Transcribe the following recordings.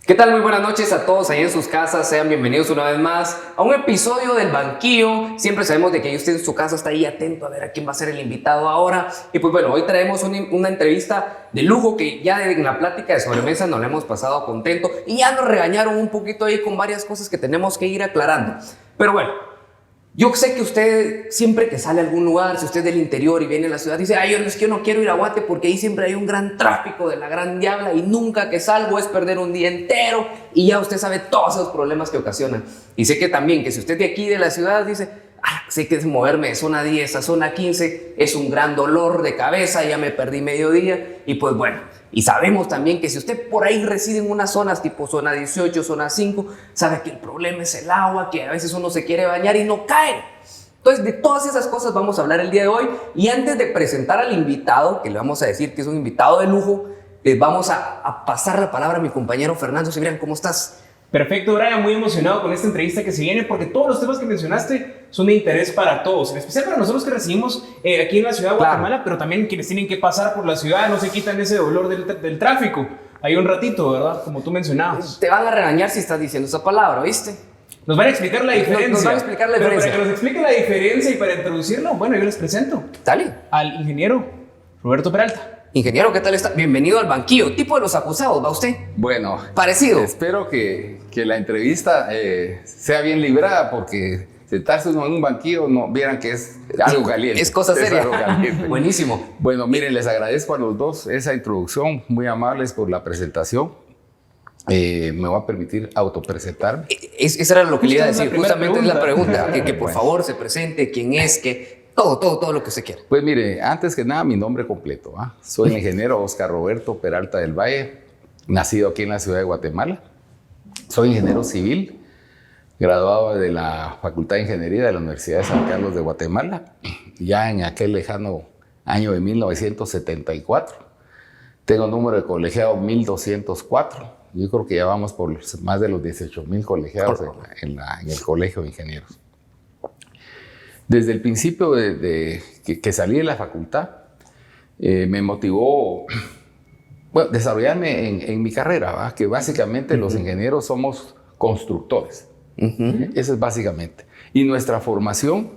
¿Qué tal? Muy buenas noches a todos ahí en sus casas. Sean bienvenidos una vez más a un episodio del Banquillo. Siempre sabemos de que usted en su casa está ahí atento a ver a quién va a ser el invitado ahora. Y pues bueno, hoy traemos una entrevista de lujo que ya en la plática de sobremesa nos la hemos pasado contento y ya nos regañaron un poquito ahí con varias cosas que tenemos que ir aclarando. Pero bueno, yo sé que usted siempre que sale a algún lugar, si usted es del interior y viene a la ciudad, dice, ay, es que yo no quiero ir a Guate porque ahí siempre hay un gran tráfico de la gran diabla y nunca que salgo es perder un día entero y ya usted sabe todos esos problemas que ocasionan. Y sé que también que si usted de aquí de la ciudad dice, sé que moverme de zona 10 a zona 15 es un gran dolor de cabeza, ya me perdí medio día y pues bueno. Y sabemos también que si usted por ahí reside en unas zonas tipo zona 18, zona 5, sabe que el problema es el agua, que a veces uno se quiere bañar y no cae. Entonces, de todas esas cosas vamos a hablar el día de hoy. Y antes de presentar al invitado, que le vamos a decir que es un invitado de lujo, les vamos a pasar la palabra a mi compañero Fernando Cibrián. ¿Cómo estás? Perfecto, Brian, muy emocionado con esta entrevista que se viene porque todos los temas que mencionaste son de interés para todos, en especial para nosotros que residimos aquí en la ciudad de Guatemala, claro, pero también quienes tienen que pasar por la ciudad no se quitan ese dolor del tráfico. Hay un ratito, ¿verdad? Como tú mencionabas. Te van a regañar si estás diciendo esa palabra, ¿viste? Nos van a explicar la diferencia. Nos van a explicar la diferencia. Pero para que nos explique la diferencia y para introducirlo, bueno, yo les presento. Dale. Al ingeniero Roberto Peralta. Ingeniero, ¿qué tal está? Bienvenido al Banquillo. Tipo de los acusados, ¿va usted? Bueno. Parecido. Espero que la entrevista sea bien librada porque sentarse uno en un banquillo, no vieran que es algo caliente. Es cosa seria. Es algo caliente. Buenísimo. Bueno, miren, les agradezco a los dos esa introducción, muy amables por la presentación. Me voy a permitir autopresentarme. Eso era lo que le iba a decir. Justamente es la pregunta. Que por Bueno. favor se presente, quién es, que todo lo que usted quiera. Pues mire, antes que nada, mi nombre completo. Soy el ingeniero Oscar Roberto Peralta del Valle, nacido aquí en la ciudad de Guatemala. Soy ingeniero civil, graduado de la Facultad de Ingeniería de la Universidad de San Carlos de Guatemala, ya en aquel lejano año de 1974. Tengo número de colegiado 1204. Yo creo que ya vamos por más de los 18,000 colegiados en el Colegio de Ingenieros. Desde el principio que salí de la facultad, me motivó desarrollarme en mi carrera, ¿va? Que básicamente los ingenieros somos constructores. Eso es básicamente. Y nuestra formación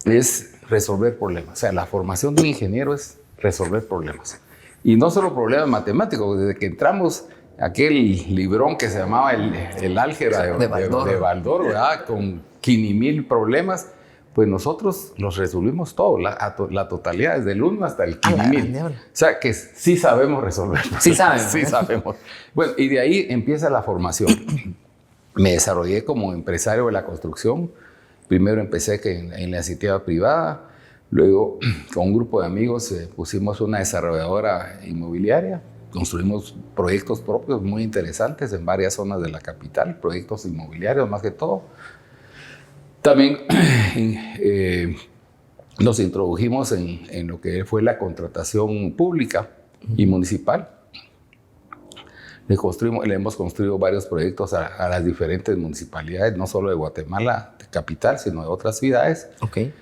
es resolver problemas. O sea, la formación de un ingeniero es resolver problemas. Y no solo problemas matemáticos. Desde que entramos, aquel librón que se llamaba el álgebra de Baldor, ¿verdad? Con 500,000 problemas, pues nosotros los resolvimos todos, la totalidad, desde el 1 hasta el 500,000. O sea, que sí sabemos resolver. Sí saben. Sí sabemos. Bueno, y de ahí empieza la formación. Me desarrollé como empresario de la construcción. Primero empecé en la iniciativa privada, luego con un grupo de amigos pusimos una desarrolladora inmobiliaria. Construimos proyectos propios muy interesantes en varias zonas de la capital, proyectos inmobiliarios más que todo. También nos introdujimos en lo que fue la contratación pública y municipal. Le hemos construido varios proyectos a las diferentes municipalidades, no solo de Guatemala, de capital, sino de otras ciudades. Okay.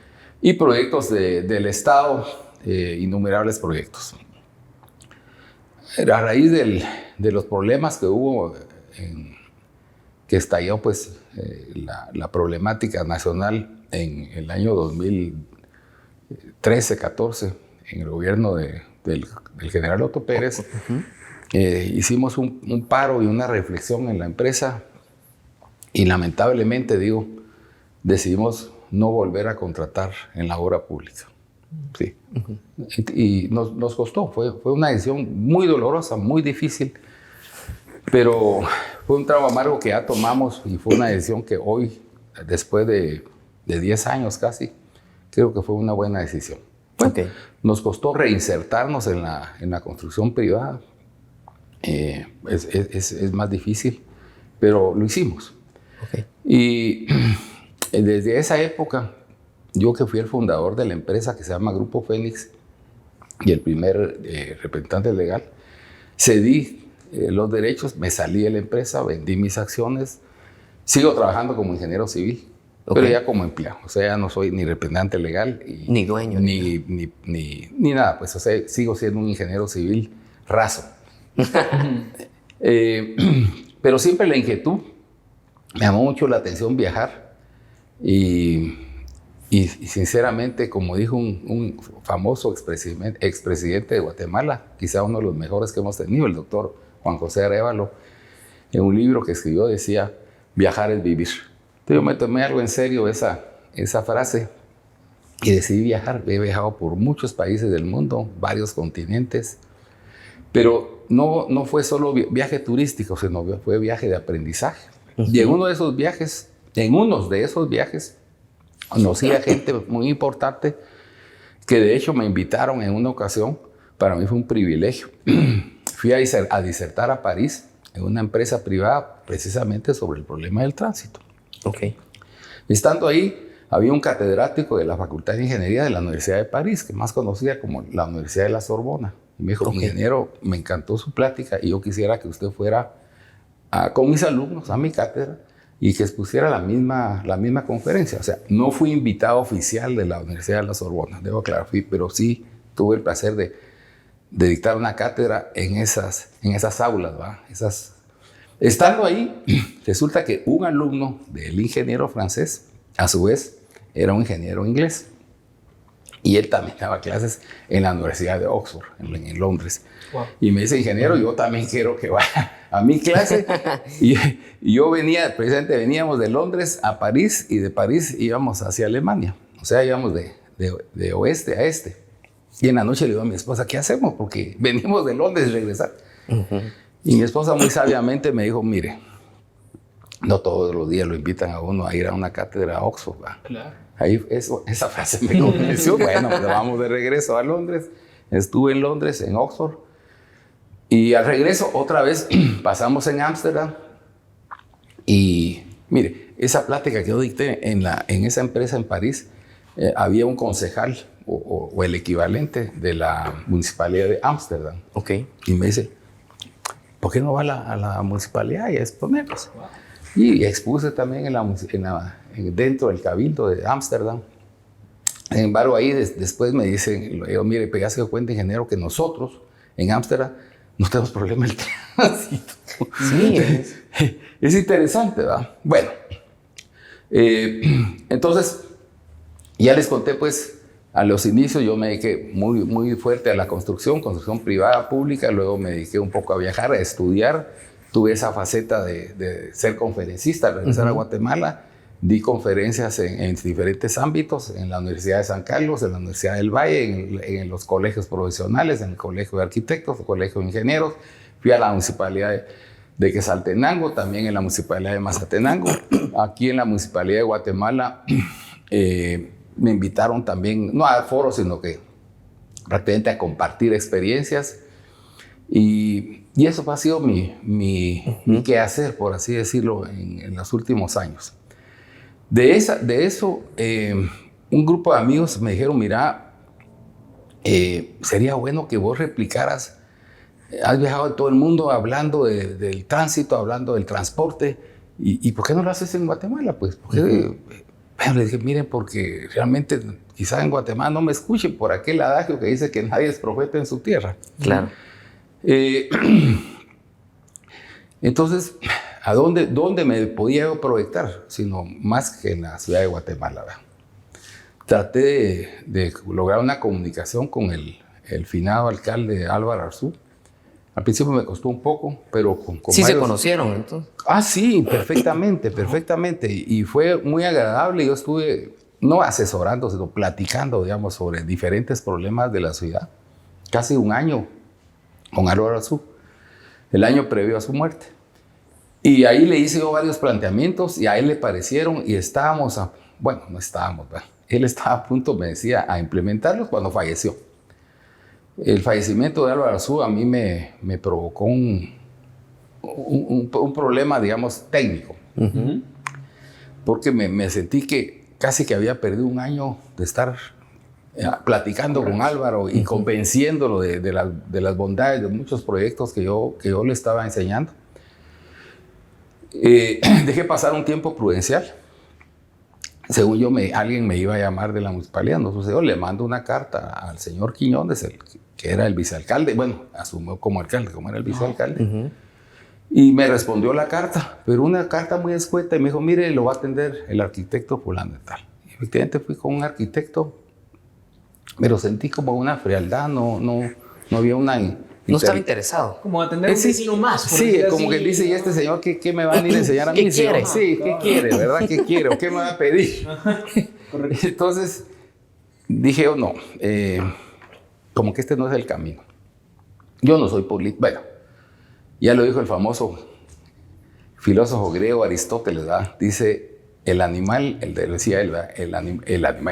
Y proyectos del Estado, innumerables proyectos. A raíz de los problemas que hubo, que estalló pues, la problemática nacional en el año 2013-14, en el gobierno del general Otto Pérez, hicimos un paro y una reflexión en la empresa y lamentablemente, decidimos no volver a contratar en la obra pública. Sí. Y nos costó, fue una decisión muy dolorosa, muy difícil, pero fue un trago amargo que ya tomamos y fue una decisión que hoy, después de 10 años casi, creo que fue una buena decisión. Nos costó reinsertarnos en la construcción privada, es más difícil, pero lo hicimos. Y desde esa época, yo que fui el fundador de la empresa que se llama Grupo Fénix y el primer representante legal, cedí los derechos, me salí de la empresa, vendí mis acciones, sigo trabajando como ingeniero civil, pero ya como empleado. O sea, ya no soy ni representante legal ni dueño ni nada, pues, o sea, sigo siendo un ingeniero civil raso. pero siempre la inquietud, me llamó mucho la atención viajar y sinceramente, como dijo un famoso expresidente de Guatemala, quizá uno de los mejores que hemos tenido, el doctor Juan José Arévalo, en un libro que escribió decía, viajar es vivir. Entonces yo me tomé algo en serio esa frase y decidí viajar. He viajado por muchos países del mundo, varios continentes, pero no fue solo viaje turístico, sino fue viaje de aprendizaje. Y en uno de esos viajes, conocí a gente muy importante que de hecho me invitaron en una ocasión. Para mí fue un privilegio. Fui a disertar a París en una empresa privada precisamente sobre el problema del tránsito. Okay. Estando ahí, había un catedrático de la Facultad de Ingeniería de la Universidad de París, que más conocida como la Universidad de la Sorbona. Y me dijo, ingeniero, me encantó su plática y yo quisiera que usted fuera con mis alumnos a mi cátedra y que expusiera la misma conferencia. O sea, no fui invitado oficial de la Universidad de la Sorbona, debo aclarar, pero sí tuve el placer de dictar una cátedra en esas aulas, ¿va? Estando ahí, resulta que un alumno del ingeniero francés, a su vez, era un ingeniero inglés. Y él también daba clases en la Universidad de Oxford, en Londres. Wow. Y me dice, ingeniero, yo también quiero que vaya a mi clase. y yo veníamos de Londres a París y de París íbamos hacia Alemania. O sea, íbamos de oeste a este. Y en la noche le digo a mi esposa, ¿qué hacemos? Porque venimos de Londres y regresar. Y mi esposa muy sabiamente me dijo, mire, no todos los días lo invitan a uno a ir a una cátedra a Oxford, ¿va? Claro. Ahí esa frase me convenció. Bueno, pues vamos de regreso a Londres. Estuve en Londres, en Oxford. Y al regreso, otra vez, pasamos en Ámsterdam. Y mire, esa plática que yo dicté en esa empresa en París, había un concejal o el equivalente de la municipalidad de Ámsterdam. Okay. Y me dice, ¿por qué no va a la municipalidad y a exponerlos? Wow. Y expuse también dentro del cabildo de Ámsterdam. Sin embargo, ahí después me dicen, mire, pero ya se dio cuenta, ingeniero, que nosotros en Ámsterdam no tenemos problema del tránsito. Sí, es interesante, ¿verdad? Bueno, entonces, ya les conté, pues, a los inicios yo me dediqué muy fuerte a la construcción privada, pública, luego me dediqué un poco a viajar, a estudiar. Tuve esa faceta de ser conferencista, al regresar a Guatemala. Di conferencias en diferentes ámbitos, en la Universidad de San Carlos, en la Universidad del Valle, en los colegios profesionales, en el Colegio de Arquitectos, el Colegio de Ingenieros. Fui a la Municipalidad de Quetzaltenango, también en la Municipalidad de Mazatenango. Aquí en la Municipalidad de Guatemala me invitaron también, no a foros, sino que prácticamente a compartir experiencias. Y eso ha sido mi quehacer, por así decirlo, en los últimos años. De eso, un grupo de amigos me dijeron, mira, sería bueno que vos replicaras, has viajado en todo el mundo hablando del tránsito, hablando del transporte, y ¿por qué no lo haces en Guatemala? Pues, porque, bueno, le dije, miren, porque realmente quizás en Guatemala no me escuchen por aquel adagio que dice que nadie es profeta en su tierra. Claro. Entonces, ¿a dónde me podía yo proyectar? Sino más que en la ciudad de Guatemala, ¿verdad? Traté de lograr una comunicación con el finado alcalde Álvaro Arzú. Al principio me costó un poco, pero con sí varios... ¿Se conocieron entonces? Sí, perfectamente. Y fue muy agradable. Yo estuve, no asesorando, sino platicando, digamos, sobre diferentes problemas de la ciudad. Casi un año con Álvaro Arzú, el año previo a su muerte. Y ahí le hice yo varios planteamientos y a él le parecieron y estábamos, no estábamos, ¿verdad? Él estaba a punto, me decía, a implementarlos cuando falleció. El fallecimiento de Álvaro Arzú a mí me provocó un problema, digamos, técnico. Porque me sentí que casi que había perdido un año de estar platicando con Álvaro y convenciéndolo de las bondades de muchos proyectos que yo le estaba enseñando. Dejé pasar un tiempo prudencial. Según yo, alguien me iba a llamar de la municipalidad. No sucedió. Le mando una carta al señor Quiñones, que era el vicealcalde. Bueno, asumió como alcalde, como era el vicealcalde. Y me respondió la carta, pero una carta muy escueta, y me dijo, mire, lo va a atender el arquitecto fulano y tal. Y efectivamente fui con un arquitecto, pero sentí como una frialdad, no había una... No estaba interesado. Como atender un vecino más. Sí, como que dice, ¿y este señor qué me va a venir a enseñar a mí? ¿Qué quiere? Sí, ¿qué quiere, verdad? ¿Qué quiere? ¿O qué me va a pedir? Correcto. Entonces dije, oh, no, como que este no es el camino. Yo no soy político. Bueno, ya lo dijo el famoso filósofo griego Aristóteles, ¿verdad? Dice, el animal, decía él, ¿verdad?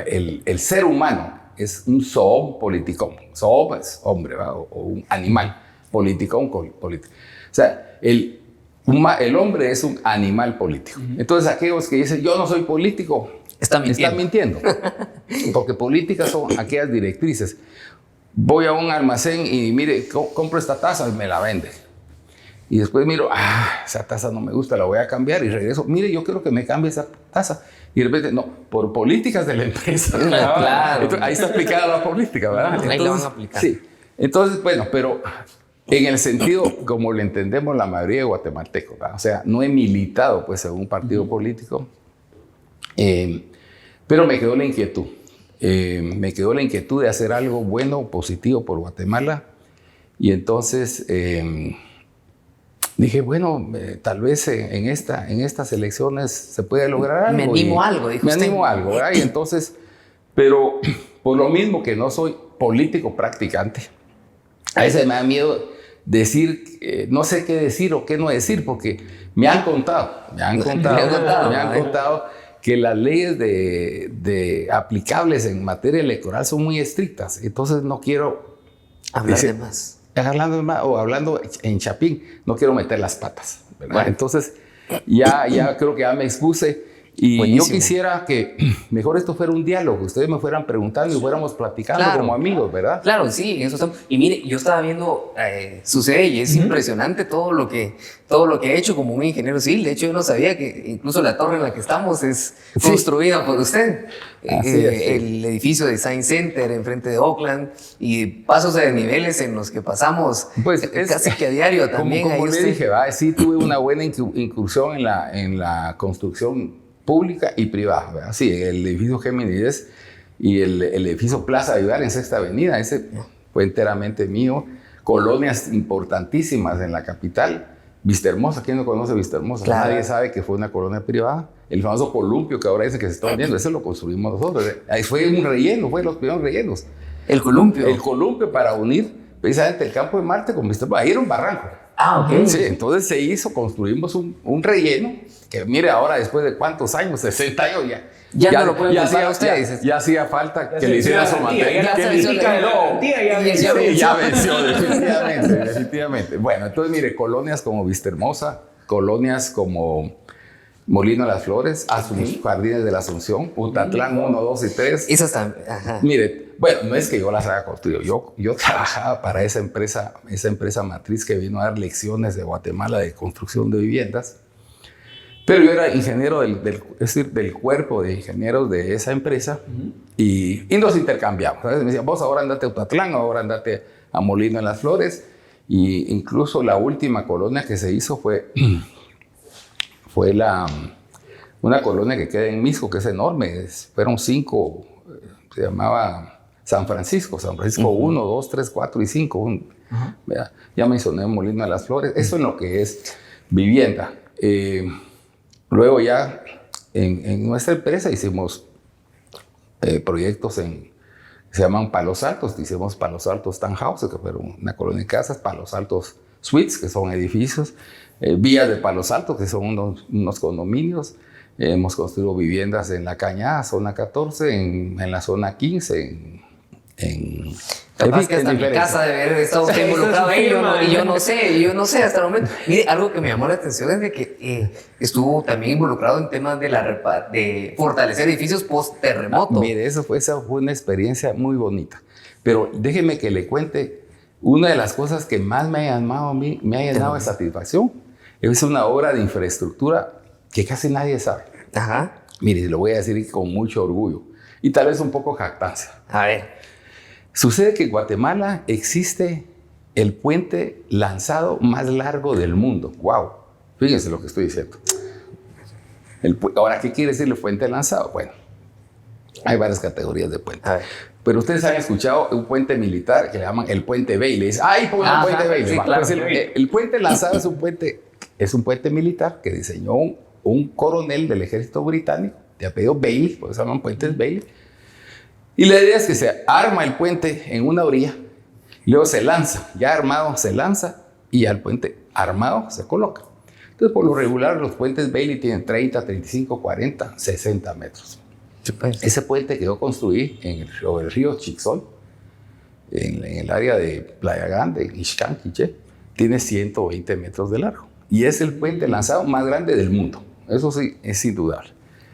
El ser humano es un zoon politicón. Zoon es hombre, ¿verdad? O un animal. Politicón, político. O sea, el hombre es un animal político. Entonces, aquellos que dicen, yo no soy político, están mintiendo. Porque políticas son aquellas directrices. Voy a un almacén y mire, compro esta taza y me la vende. Y después miro, esa taza no me gusta, la voy a cambiar y regreso. Mire, yo quiero que me cambie esa taza. Y de repente, no, por políticas de la empresa. Claro. Entonces, ahí está aplicada la política, ¿verdad? Entonces, ahí la van a aplicar. Sí. Entonces, bueno, pero en el sentido como lo entendemos la mayoría de guatemaltecos, ¿verdad? O sea, no he militado pues en un partido político, pero me quedó la inquietud. Me quedó la inquietud de hacer algo bueno, positivo por Guatemala. Y entonces dije, bueno, tal vez en estas elecciones se puede lograr algo. Me animo a algo, dijo me usted. animo a algo, ¿verdad? Y entonces, pero por lo mismo que no soy político practicante, a veces me da miedo decir, no sé qué decir o qué no decir, porque me han contado que las leyes aplicables en materia electoral son muy estrictas. Entonces no quiero hablar de más. Hablando en chapín, no quiero meter las patas, ¿verdad? Bueno. Entonces ya creo que ya me expuse. Y buenísimo. Yo quisiera que mejor esto fuera un diálogo, ustedes me fueran preguntando y fuéramos platicando como amigos, ¿verdad? Claro, sí, eso estamos. Y mire, yo estaba viendo, sucede y es impresionante todo lo que ha hecho como un ingeniero civil. De hecho, yo no sabía que incluso la torre en la que estamos es construida por usted. El edificio de Science Center enfrente de Oakland y pasos de niveles en los que pasamos pues casi que a diario también. Como le dije, sí tuve una buena incursión en la construcción pública y privada, ¿verdad? Sí, el edificio Géminis y el edificio Plaza Ayudar en Sexta Avenida, ese fue enteramente mío. Colonias importantísimas en la capital. Vistahermosa, ¿quién no conoce Vistahermosa? Claro. Nadie sabe que fue una colonia privada. El famoso columpio que ahora dice que se está vendiendo, ese lo construimos nosotros. Ahí fue un relleno, fue de los primeros rellenos. El columpio. El columpio para unir precisamente el campo de Marte con Vistahermosa. Ahí era un barranco. Ok. Sí, entonces construimos un relleno que mire ahora después de cuántos años, 60 años ya no lo pueden usar ustedes. Ya hacía falta que le hiciera su mantenimiento. Ya venció, definitivamente. Bueno, entonces mire, colonias como Vistahermosa, colonias como Molino de las Flores, Jardines de la Asunción, Utatlán 1, 2 y 3. Esas también. Ajá. Mire, bueno, no es que yo las haya construido, yo trabajaba para esa empresa matriz que vino a dar lecciones de Guatemala de construcción de viviendas, pero yo era ingeniero es decir, del cuerpo de ingenieros de esa empresa y nos intercambiamos. ¿Sabes? Me decían, vos ahora andate a Utatlán, ahora andate a Molino de las Flores, y incluso la última colonia que se hizo fue una colonia que queda en Misco, que es enorme, fueron 5, se llamaba San Francisco 1, 2, 3, 4 y 5. Ya mencioné Molino de las Flores, eso en lo que es vivienda. Luego ya en nuestra empresa hicimos proyectos se llaman Palos Altos, hicimos Palos Altos Townhouses, que fueron una colonia de casas, Palos Altos Suites, que son edificios, Vías de Palos Altos, que son unos condominios. Hemos construido viviendas en La Cañada, zona 14, en la zona 15, Capaz que hasta mi casa debe haber estado usted involucrado ahí, y yo no sé hasta el momento. Mire, algo que me llamó la atención es de que estuvo también involucrado en temas de fortalecer edificios post-terremoto. Mire, esa fue una experiencia muy bonita. Pero déjeme que le cuente, una de las cosas que más me ha llenado de satisfacción, es una obra de infraestructura que casi nadie sabe. Ajá. Mire, lo voy a decir con mucho orgullo y tal vez un poco jactancia. A ver. Sucede que en Guatemala existe el puente lanzado más largo del mundo. ¡Wow! Fíjense lo que estoy diciendo. Ahora, ¿qué quiere decir el puente lanzado? Bueno, hay varias categorías de puente. Pero ustedes han escuchado un puente militar que le llaman el puente Bailey. ¡Ay, pongan el puente Bailey! Sí, claro. Pues el puente lanzado es un puente militar que diseñó un coronel del ejército británico de apellido Bailey, por eso se llaman puentes Bailey. Y la idea es que se arma el puente en una orilla, y luego se lanza, ya armado se lanza, y al puente armado se coloca. Entonces, por lo regular, los puentes Bailey tienen 30, 35, 40, 60 metros. Ese puente quedó construido sobre el río Chixol, en el área de Playa Grande, Ixcán, Quiché, tiene 120 metros de largo. Y es el puente lanzado más grande del mundo. Eso sí, es indudable.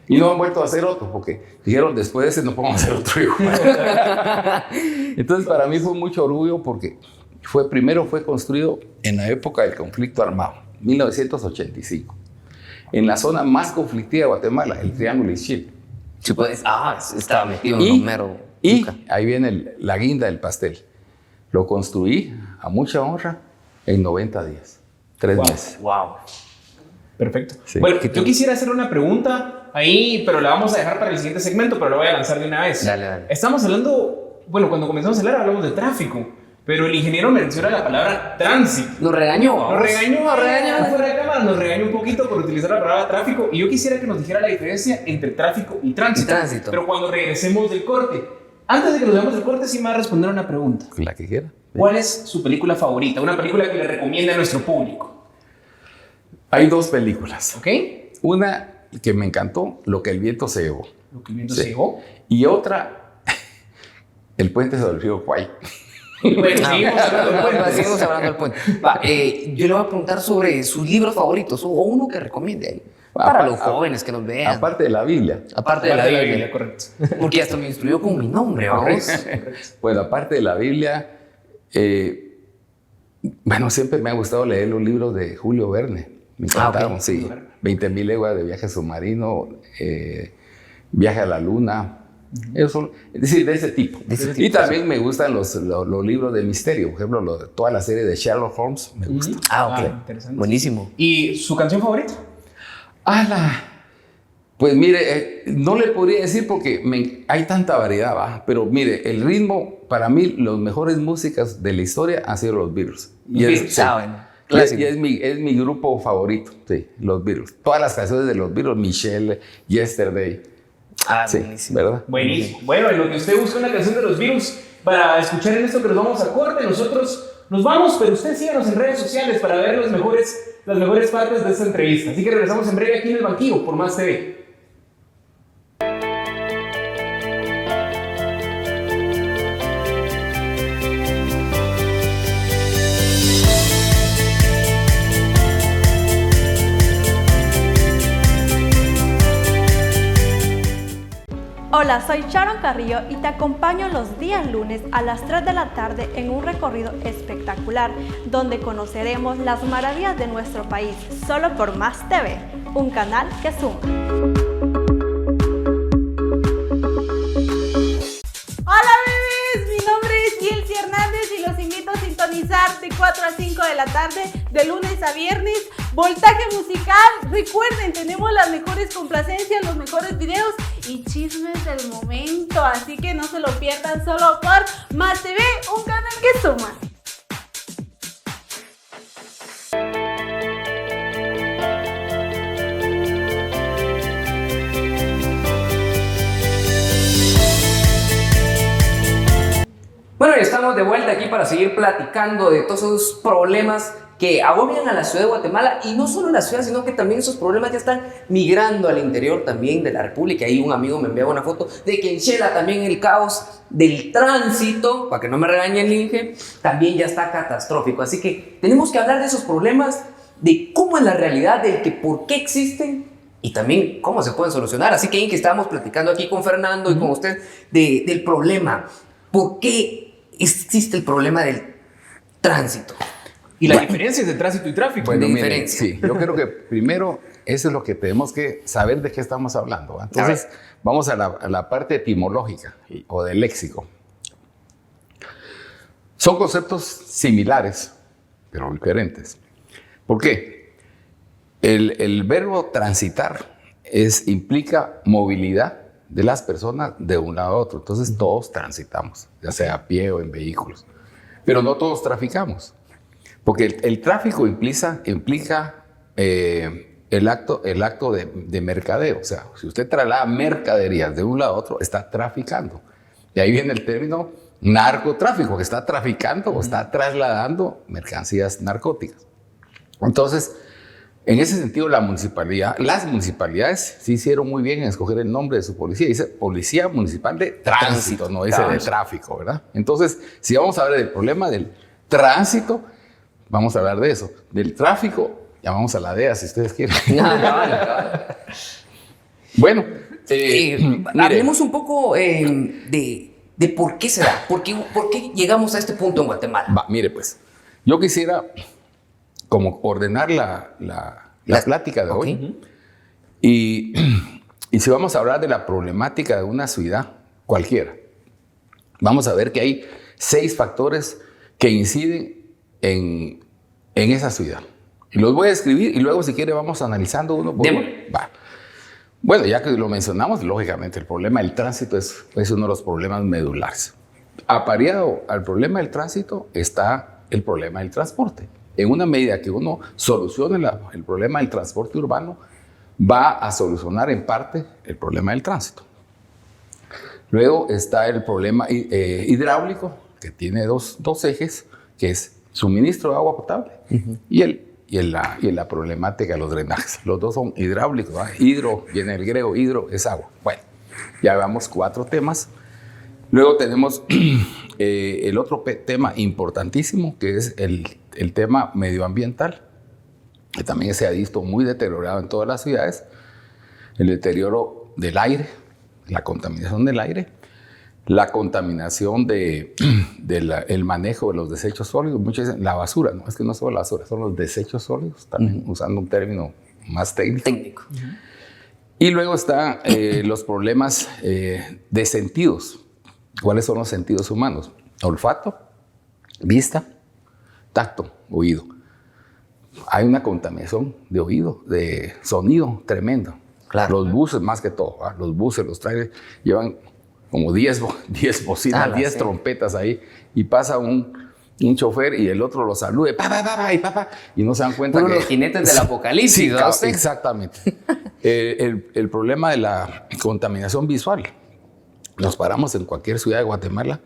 Y no han vuelto a hacer otro, porque dijeron, después de ese no podemos hacer otro igual. Entonces, para mí fue mucho orgullo, porque primero fue construido en la época del conflicto armado, 1985, en la zona más conflictiva de Guatemala, el Triángulo Ixchil. Sí, pues, estaba metido en mero. Y ahí viene la guinda del pastel. Lo construí a mucha honra en 90 días, 3 meses. ¡Wow! Perfecto. Sí. Bueno, yo quisiera hacer una pregunta ahí, pero la vamos a dejar para el siguiente segmento, pero la voy a lanzar de una vez. Dale. Estamos hablando, bueno, cuando comenzamos a hablar hablamos de tráfico, pero el ingeniero menciona la palabra tránsito. Nos regañó. Nos regañó fuera de cámara, nos regañó un poquito por utilizar la palabra tráfico, y yo quisiera que nos dijera la diferencia entre tráfico y tránsito. Pero cuando regresemos del corte. Antes de que nos veamos del corte, sí me va a responder una pregunta. La que quiera. ¿Cuál es su película favorita? Una película que le recomienda a nuestro público. Hay 2 películas. ¿Ok? Una que me encantó, Lo que el viento se llevó. Lo que el viento se llevó. Y otra, El puente sobre el río Kwai. Bueno, seguimos hablando del puente. Yo le voy a preguntar sobre sus libros favoritos o uno que recomiende ahí. Para los jóvenes que nos vean. Aparte de la Biblia. Aparte de la Biblia, correcto. Porque hasta me instruyó con mi nombre, vamos. Bueno, aparte de la Biblia, bueno, siempre me ha gustado leer los libros de Julio Verne. Me encantaron, Okay. sí. 20.000 leguas de viaje submarino, Viaje a la Luna. Eso, es decir, de ese tipo. Y también me gustan los libros de misterio. Por ejemplo, toda la serie de Sherlock Holmes me gusta. Ok. Interesante. Buenísimo. ¿Y su canción favorita? Pues mire, no le podría decir porque hay tanta variedad, ¿va? Pero mire, el ritmo, para mí, los mejores músicas de la historia han sido los Beatles. Y es mi grupo favorito, sí, los Beatles. Todas las canciones de los Beatles, Michelle, Yesterday. Sí, buenísimo. ¿verdad? Buenísimo. Bueno, en lo que usted busca una canción de los Beatles para escuchar en esto que nos vamos a corte, nosotros nos vamos, pero usted síganos en redes sociales para ver las mejores partes de esta entrevista. Así que regresamos en breve aquí en El Banquillo por Más TV. Hola, soy Sharon Carrillo y te acompaño los días lunes a las 3 de la tarde en un recorrido espectacular donde conoceremos las maravillas de nuestro país, solo por Más TV, un canal que suma. Hola bebés, mi nombre es Yelsi Hernández y los invito a sintonizar de 4 a 5 de la tarde, de lunes a viernes, Voltaje Musical. Recuerden, tenemos las mejores complacencias, los mejores videos y chismes del momento, así que no se lo pierdan, solo por Más TV, un canal que suma. Bueno, y estamos de vuelta aquí para seguir platicando de todos esos problemas que agobian a la ciudad de Guatemala, y no solo la ciudad, sino que también esos problemas ya están migrando al interior también de la República. Ahí un amigo me enviaba una foto de que en Xela también el caos del tránsito, para que no me regañe el Inge, también ya está catastrófico. Así que tenemos que hablar de esos problemas, de cómo es la realidad, de que por qué existen y también cómo se pueden solucionar. Así que Inge, estábamos platicando aquí con Fernando y con usted del problema. ¿Por qué existe el problema del tránsito? Y las diferencias de tránsito y tráfico. Bueno, diferencia. sí, yo creo que primero eso es lo que tenemos que saber de qué estamos hablando. Entonces, vamos a la parte etimológica o del léxico. Son conceptos similares, pero diferentes. ¿Por qué? El verbo transitar implica movilidad de las personas de un lado a otro. Entonces todos transitamos, ya sea a pie o en vehículos. Pero no todos traficamos. Porque el tráfico implica el acto de mercadeo. O sea, si usted traslada mercaderías de un lado a otro, está traficando. Y ahí viene el término narcotráfico, que está traficando o está trasladando mercancías narcóticas. Entonces, en ese sentido, las municipalidades sí hicieron muy bien en escoger el nombre de su policía. Dice Policía Municipal de Tránsito, no dice de tráfico, ¿verdad? Entonces, si vamos a hablar del problema del tránsito, vamos a hablar de eso. Del tráfico, ya vamos a la DEA, si ustedes quieren. Bueno, hablemos un poco de por qué se da, por qué llegamos a este punto en Guatemala. Mire, pues, yo quisiera como ordenar la plática de hoy. Y si vamos a hablar de la problemática de una ciudad cualquiera, vamos a ver que hay 6 factores que inciden en esa ciudad. Y los voy a escribir y luego, si quiere, vamos analizando uno por uno. Bueno, ya que lo mencionamos, lógicamente el problema del tránsito es uno de los problemas medulares. Apareado al problema del tránsito está el problema del transporte. En una medida que uno solucione el problema del transporte urbano, va a solucionar en parte el problema del tránsito. Luego está el problema hidráulico, que tiene dos ejes, que es suministro de agua potable y la problemática de los drenajes. Los dos son hidráulicos, ¿verdad? Hidro, viene el griego, hidro es agua. Bueno, ya veamos 4 temas. Luego tenemos el otro tema importantísimo, que es el tema medioambiental, que también se ha visto muy deteriorado en todas las ciudades. El deterioro del aire, la contaminación del aire, la contaminación el manejo de los desechos sólidos. Muchos dicen la basura, no, es que no es solo la basura, son los desechos sólidos, también usando un término más técnico. Y luego están los problemas de sentidos. ¿Cuáles son los sentidos humanos? Olfato, vista, tacto, oído. Hay una contaminación de oído, de sonido tremenda. Claro. Los buses, más que todo, ¿verdad? Los buses, los trailers, llevan como 10 bocinas, 10 trompetas ahí, y pasa un chofer y el otro lo salude, y no se dan cuenta que... los jinetes del apocalipsis, ¿no? Exactamente. El problema de la contaminación visual. Nos paramos en cualquier ciudad de Guatemala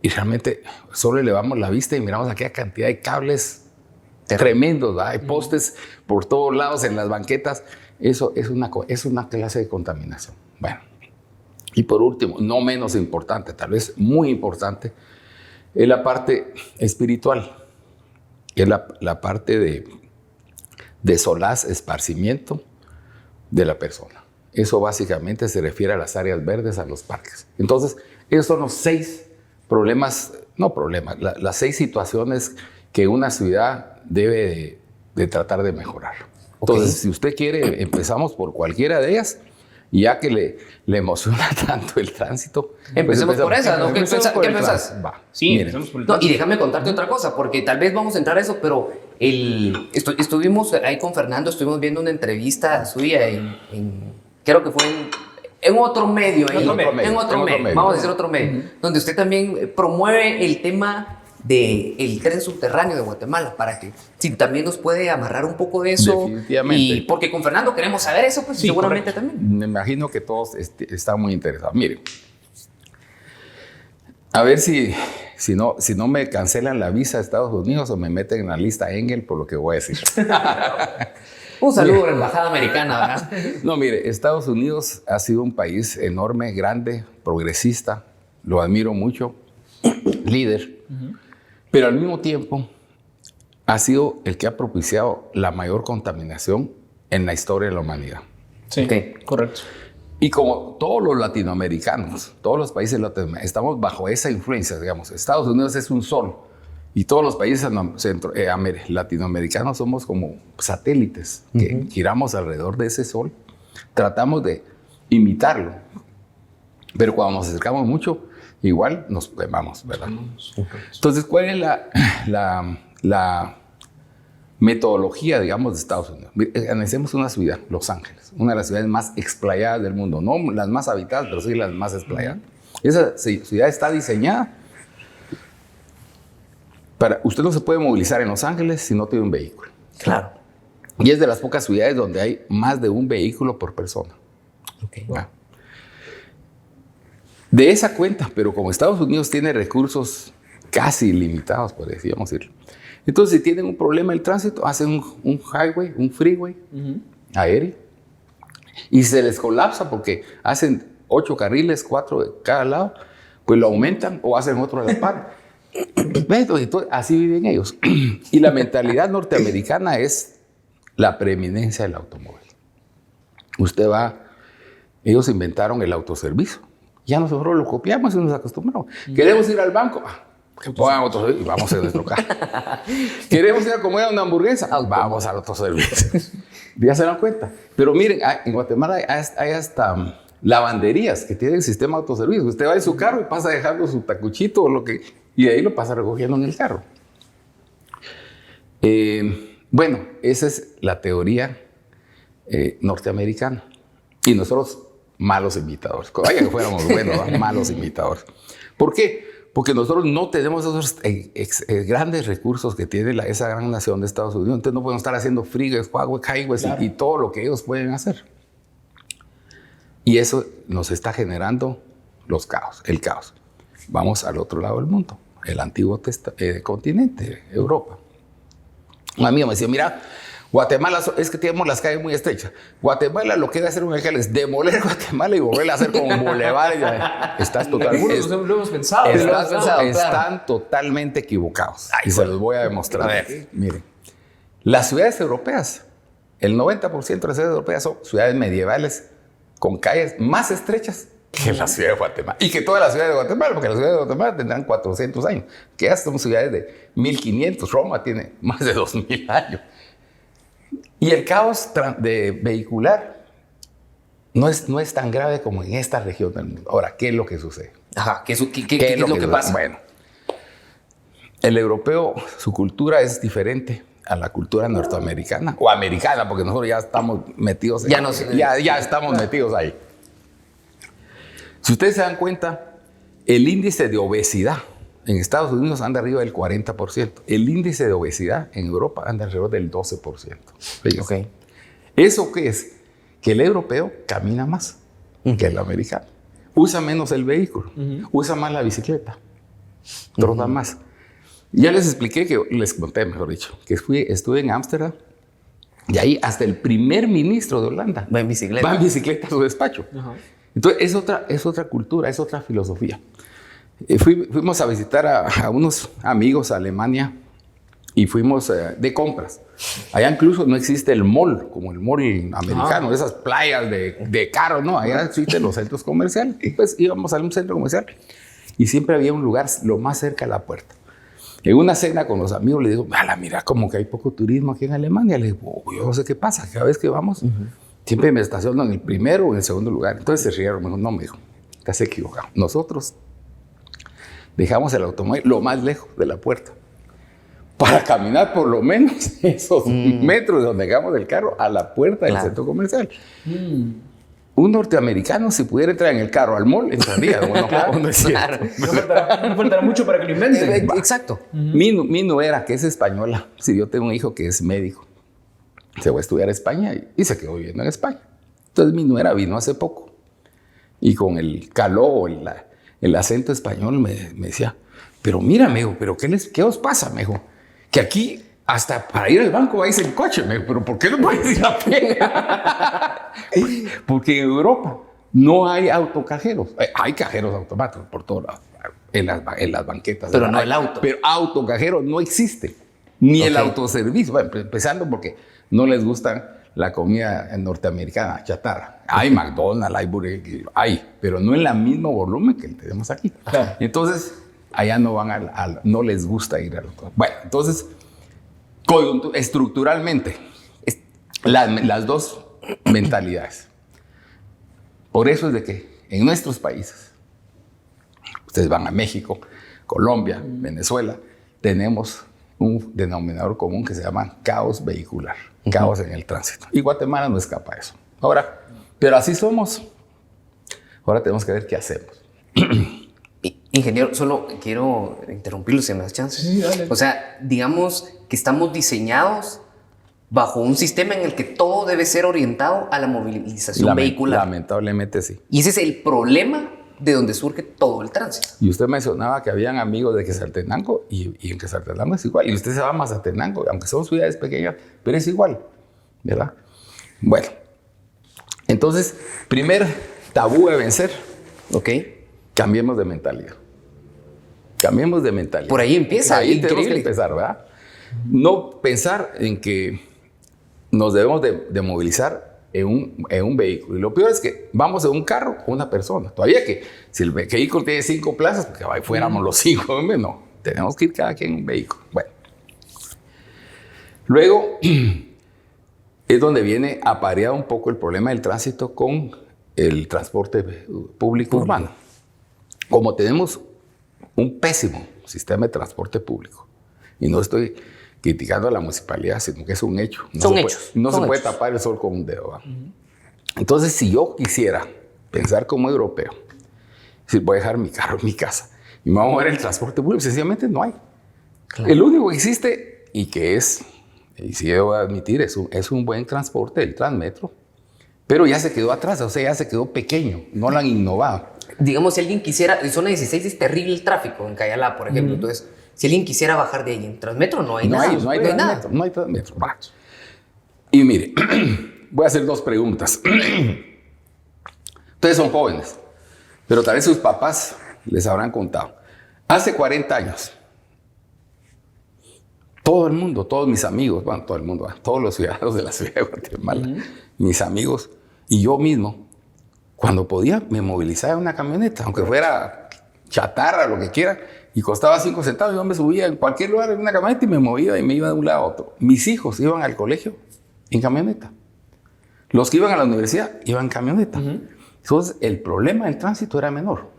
y realmente solo elevamos la vista y miramos aquella cantidad de cables tremendos, ¿verdad? Hay postes por todos lados en las banquetas. Eso es una clase de contaminación. Bueno, y por último, no menos importante, tal vez muy importante, es la parte espiritual, que es la parte de solaz, esparcimiento de la persona. Eso básicamente se refiere a las áreas verdes, a los parques. Entonces, esos son los 6 las 6 situaciones que una ciudad debe de tratar de mejorar. Entonces, si usted quiere, empezamos por cualquiera de ellas, y ya que le emociona tanto el tránsito. Empecemos por esa, ¿no? ¿Qué empezás? Sí, empecemos por el tránsito. Y déjame contarte otra cosa, porque tal vez vamos a entrar a eso, pero estuvimos ahí con Fernando, estuvimos viendo una entrevista suya creo que fue en otro medio. En otro medio. Vamos a decir otro medio. Donde usted también promueve el tema del tren subterráneo de Guatemala, para que si también nos puede amarrar un poco de eso. Definitivamente. Y porque con Fernando queremos saber eso, pues sí, seguramente correcto. también. Me imagino que todos están muy interesados. Mire, a ver si no me cancelan la visa a Estados Unidos o me meten en la lista Engel por lo que voy a decir. Un saludo a la embajada americana, ¿verdad? No, mire, Estados Unidos ha sido un país enorme, grande, progresista, lo admiro mucho, líder, pero al mismo tiempo ha sido el que ha propiciado la mayor contaminación en la historia de la humanidad. Sí, correcto. Y como todos los latinoamericanos, todos los países latinoamericanos, estamos bajo esa influencia, digamos, Estados Unidos es un sol, y todos los países latinoamericanos somos como satélites que giramos alrededor de ese sol. Tratamos de imitarlo, pero cuando nos acercamos mucho, igual nos quemamos, ¿verdad? Entonces, ¿cuál es la metodología, digamos, de Estados Unidos? Analicemos una ciudad, Los Ángeles, una de las ciudades más explayadas del mundo, no las más habitadas, pero sí las más explayadas. Esa ciudad está diseñada para... Usted no se puede movilizar en Los Ángeles si no tiene un vehículo. Claro. Y es de las pocas ciudades donde hay más de un vehículo por persona. Okay. De esa cuenta, pero como Estados Unidos tiene recursos casi ilimitados, podríamos decirlo. Entonces, si tienen un problema el tránsito, hacen un highway, un freeway aéreo, y se les colapsa porque hacen 8 carriles, 4 de cada lado, pues lo aumentan o hacen otro a la par. Entonces, así viven ellos. Y la mentalidad norteamericana es la preeminencia del automóvil. Usted va, ellos inventaron el autoservicio. Ya nosotros lo copiamos y nos acostumbramos. Queremos ir al banco, que pongan autoservicio y vamos en nuestro carro. Queremos ir a comer una hamburguesa, vamos al autoservicio. Ya se dan cuenta. Pero miren, en Guatemala hay hasta lavanderías que tienen sistema de autoservicio. Usted va en su carro y pasa dejando su tacuchito o lo que, y de ahí lo pasa recogiendo en el carro. Bueno, esa es la teoría norteamericana. Y nosotros, malos imitadores. Vaya que fuéramos buenos, malos imitadores. ¿Por qué? Porque nosotros no tenemos esos grandes recursos que tiene esa gran nación de Estados Unidos. Entonces no podemos estar haciendo freeways, highways claro. y todo lo que ellos pueden hacer. Y eso nos está generando el caos. Vamos al otro lado del mundo, el antiguo continente, Europa. Un amigo me decía, mira, Guatemala es que tenemos las calles muy estrechas. Guatemala lo que debe hacer un alcalde es demoler Guatemala y volverla a hacer como bulevares. Estás totalmente... Lo hemos pensado. Están totalmente equivocados. Y se los voy a demostrar. A ver. Miren, las ciudades europeas, el 90% de las ciudades europeas son ciudades medievales con calles más estrechas que la ciudad de Guatemala. Y que todas las ciudades de Guatemala, porque las ciudades de Guatemala tendrán 400 años. Que ya son ciudades de 1500. Roma tiene más de 2000 años. Y el caos vehicular no es tan grave como en esta región del mundo. Ahora, ¿qué es lo que sucede? Ajá, ¿qué es lo que pasa? Bueno, el europeo, su cultura es diferente a la cultura norteamericana o americana, porque nosotros ya estamos metidos ya estamos metidos ahí. Si ustedes se dan cuenta, el índice de obesidad en Estados Unidos anda arriba del 40%. El índice de obesidad en Europa anda alrededor del 12%. Okay. ¿Eso qué es? Que el europeo camina más que el americano. Usa menos el vehículo. Usa más la bicicleta. Trota más. Ya les expliqué, les conté, mejor dicho, que estuve en Ámsterdam y ahí hasta el primer ministro de Holanda va en bicicleta. Va en bicicleta a su despacho. Entonces es otra cultura, es otra filosofía. Fuimos a visitar a unos amigos a Alemania y fuimos de compras. Allá incluso no existe el mall, como el mall americano, esas playas de carros, ¿no? Allá existen los centros comerciales. Y pues íbamos a un centro comercial y siempre había un lugar lo más cerca de la puerta. En una cena con los amigos le digo, mira, como que hay poco turismo aquí en Alemania. Le digo, yo no sé qué pasa, cada vez que vamos, siempre me estaciono en el primero o en el segundo lugar. Entonces se rieron, me dijo, no, me dijo, estás equivocado. Nosotros dejamos el automóvil lo más lejos de la puerta para caminar por lo menos esos metros de donde dejamos el carro a la puerta del centro comercial. Un norteamericano, si pudiera entrar en el carro al mall, entraría. No es cierto. No faltará mucho para que lo inventen. Exacto. Mi nuera, que es española, si yo tengo un hijo que es médico, se fue a estudiar a España y se quedó viviendo en España. Entonces mi nuera vino hace poco y con el calor, el acento español me decía, pero mira, me dijo, ¿pero qué os pasa? Me dijo, que aquí hasta para ir al banco vais en coche. Me dijo, ¿pero por qué no podéis ir a pie? Porque en Europa no hay autocajeros. Hay cajeros automáticos por todos lados, en las banquetas. Pero no el auto. Pero autocajeros no existe. Ni el autoservicio. Bueno, empezando porque no les gusta la comida norteamericana, chatarra. Hay McDonald's, hay Burger King, pero no en el mismo volumen que tenemos aquí. Claro. Entonces, allá no van no les gusta ir al auto. Bueno, entonces, estructuralmente, las dos mentalidades. Por eso es de que en nuestros países, ustedes van a México, Colombia, Venezuela, tenemos un denominador común que se llama caos vehicular, caos en el tránsito. Y Guatemala no escapa de eso. Ahora, pero así somos. Ahora tenemos que ver qué hacemos. Ingeniero, solo quiero interrumpirlo si me das chance. Sí, dale. O sea, digamos que estamos diseñados bajo un sistema en el que todo debe ser orientado a la movilización vehicular. Lamentablemente sí. Y ese es el problema de donde surge todo el tránsito. Y usted mencionaba que habían amigos de Quetzaltenango y en Quetzaltenango es igual. Y usted se va a Mazatenango, aunque son ciudades pequeñas, pero es igual, ¿verdad? Bueno, entonces, primer tabú de vencer, ¿Ok? cambiemos de mentalidad. Cambiemos de mentalidad. Por ahí empieza. Ahí tenemos que increíble. empezar, ¿verdad? No pensar en que nos debemos de movilizar en un vehículo. Y lo peor es que vamos en un carro con una persona. Todavía que si el vehículo tiene 5 plazas, porque ahí fuéramos los 5, hombre, no. Tenemos que ir cada quien en un vehículo. Bueno. Luego es donde viene apareado un poco el problema del tránsito con el transporte público urbano. Como tenemos un pésimo sistema de transporte público, y no estoy criticando a la municipalidad, sino que es un hecho. Son hechos. No se puede hechos. tapar el sol con un dedo. ¿Va? Entonces, si yo quisiera pensar como europeo, si voy a dejar mi carro en mi casa y me voy a mover el transporte público, sencillamente no hay. Claro. El único que existe y que es, y sí debo admitir, es un buen transporte, el Transmetro, pero ya se quedó atrás, o sea, ya se quedó pequeño, no lo han innovado. Digamos, si alguien quisiera, en zona 16 es terrible el tráfico, en Cayalá, por ejemplo. Entonces, si alguien quisiera bajar de ahí en Transmetro, no hay nada. No hay nada. Transmetro, no hay Transmetro. Va. Y mire, voy a hacer 2 preguntas. Ustedes son jóvenes, pero tal vez sus papás les habrán contado. Hace 40 años, todo el mundo, todos mis amigos, bueno, todo el mundo, todos los ciudadanos de la ciudad de Guatemala, mis amigos y yo mismo, cuando podía, me movilizaba en una camioneta, aunque fuera chatarra, lo que quiera, y costaba 5 centavos. Yo me subía en cualquier lugar en una camioneta y me movía y me iba de un lado a otro. Mis hijos iban al colegio en camioneta. Los que iban a la universidad iban en camioneta. Entonces, el problema del tránsito era menor.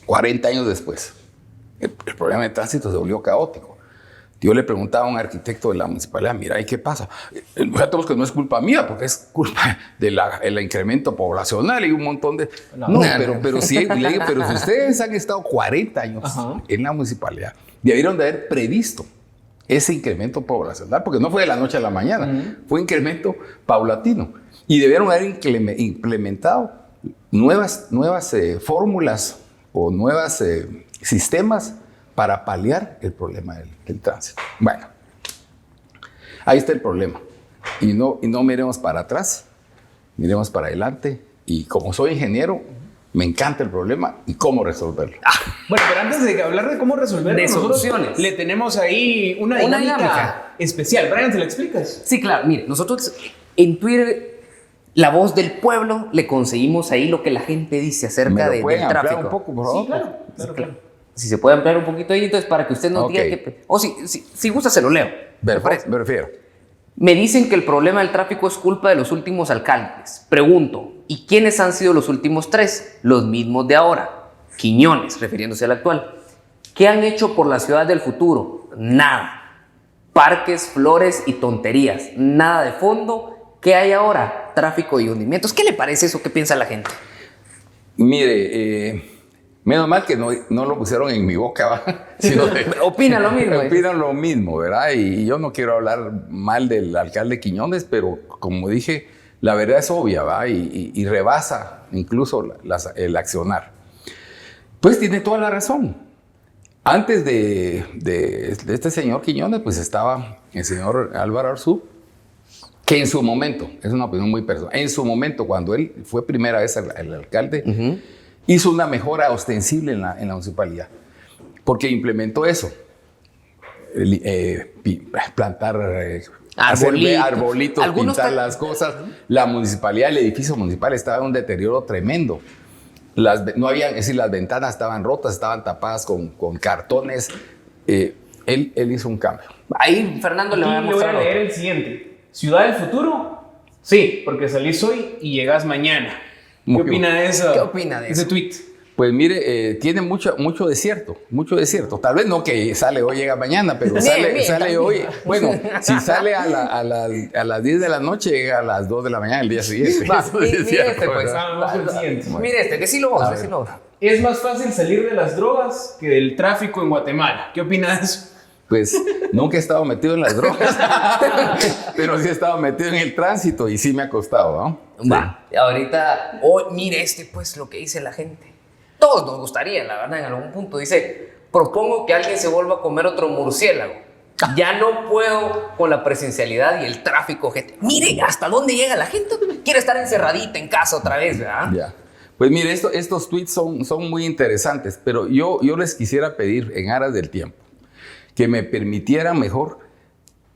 40 años después, el problema del tránsito se volvió caótico. Yo le preguntaba a un arquitecto de la municipalidad, mira, ¿y qué pasa? Fíjate que no es culpa mía, porque es culpa del incremento poblacional y un montón de... Pero si ustedes han estado 40 años en la municipalidad, debieron de haber previsto ese incremento poblacional, porque no fue de la noche a la mañana, fue un incremento paulatino. Y debieron haber implementado nuevas fórmulas o nuevos sistemas para paliar el problema del tránsito. Bueno, ahí está el problema. Y no miremos para atrás, miremos para adelante. Y como soy ingeniero, me encanta el problema y cómo resolverlo. Bueno, pero antes de hablar de cómo resolverlo, De nosotros soluciones. le tenemos ahí una dinámica especial. Brian, ¿se la explicas? Sí, claro. Mire, nosotros en Twitter, La Voz del Pueblo, le conseguimos ahí lo que la gente dice acerca ¿Me lo pueden del ampliar tráfico. un poco, por favor? Claro. Si se puede ampliar un poquito ahí, entonces para que usted no diga que... O si gusta, se lo leo. ¿Me parece? Me refiero. Me dicen que el problema del tráfico es culpa de los últimos alcaldes. Pregunto, ¿y quiénes han sido los últimos 3? Los mismos de ahora. Quiñones, refiriéndose al actual. ¿Qué han hecho por la ciudad del futuro? Nada. Parques, flores y tonterías. Nada de fondo. ¿Qué hay ahora? Tráfico y hundimientos. ¿Qué le parece eso? ¿Qué piensa la gente? Mire, menos mal que no lo pusieron en mi boca, ¿va? Opina lo mismo. Opinan lo mismo, ¿verdad? Y yo no quiero hablar mal del alcalde Quiñones, pero como dije, la verdad es obvia, ¿va? Y rebasa incluso el accionar. Pues tiene toda la razón. Antes de este señor Quiñones, pues estaba el señor Álvaro Arzú, que en su momento, es una opinión muy personal, en su momento, cuando él fue primera vez el alcalde, hizo una mejora ostensible en la municipalidad, porque implementó eso, plantar arbolitos, pintar las cosas. La municipalidad, el edificio municipal estaba en un deterioro tremendo. No había, es decir, las ventanas estaban rotas, estaban tapadas con cartones. Él hizo un cambio. Ahí Fernando le va a mostrar. Voy a leer el siguiente. ¿Ciudad del futuro? Sí, porque salís hoy y llegás mañana. ¿Qué opina de eso? ¿Qué opina de ese eso? tweet? Pues mire, tiene mucho desierto. Tal vez no que sale hoy, llega mañana, pero sale hoy. Bueno, si sale a las 10 de la noche, llega a las 2 de la mañana el día siguiente. Mire decilo vos, decilo. Es más fácil salir de las drogas que del tráfico en Guatemala. ¿Qué opinas de eso? Pues nunca he estado metido en las drogas, pero sí he estado metido en el tránsito y sí me ha costado, ¿no? Va, ahorita, mire pues lo que dice la gente. Todos nos gustaría, la verdad, en algún punto. Dice, propongo que alguien se vuelva a comer otro murciélago. Ya no puedo con la presencialidad y el tráfico, gente. Mire hasta dónde llega la gente. Quiere estar encerradita en casa otra vez, ¿verdad? Ya. Pues mire, estos tweets son muy interesantes, pero yo les quisiera pedir, en aras del tiempo, que me permitieran mejor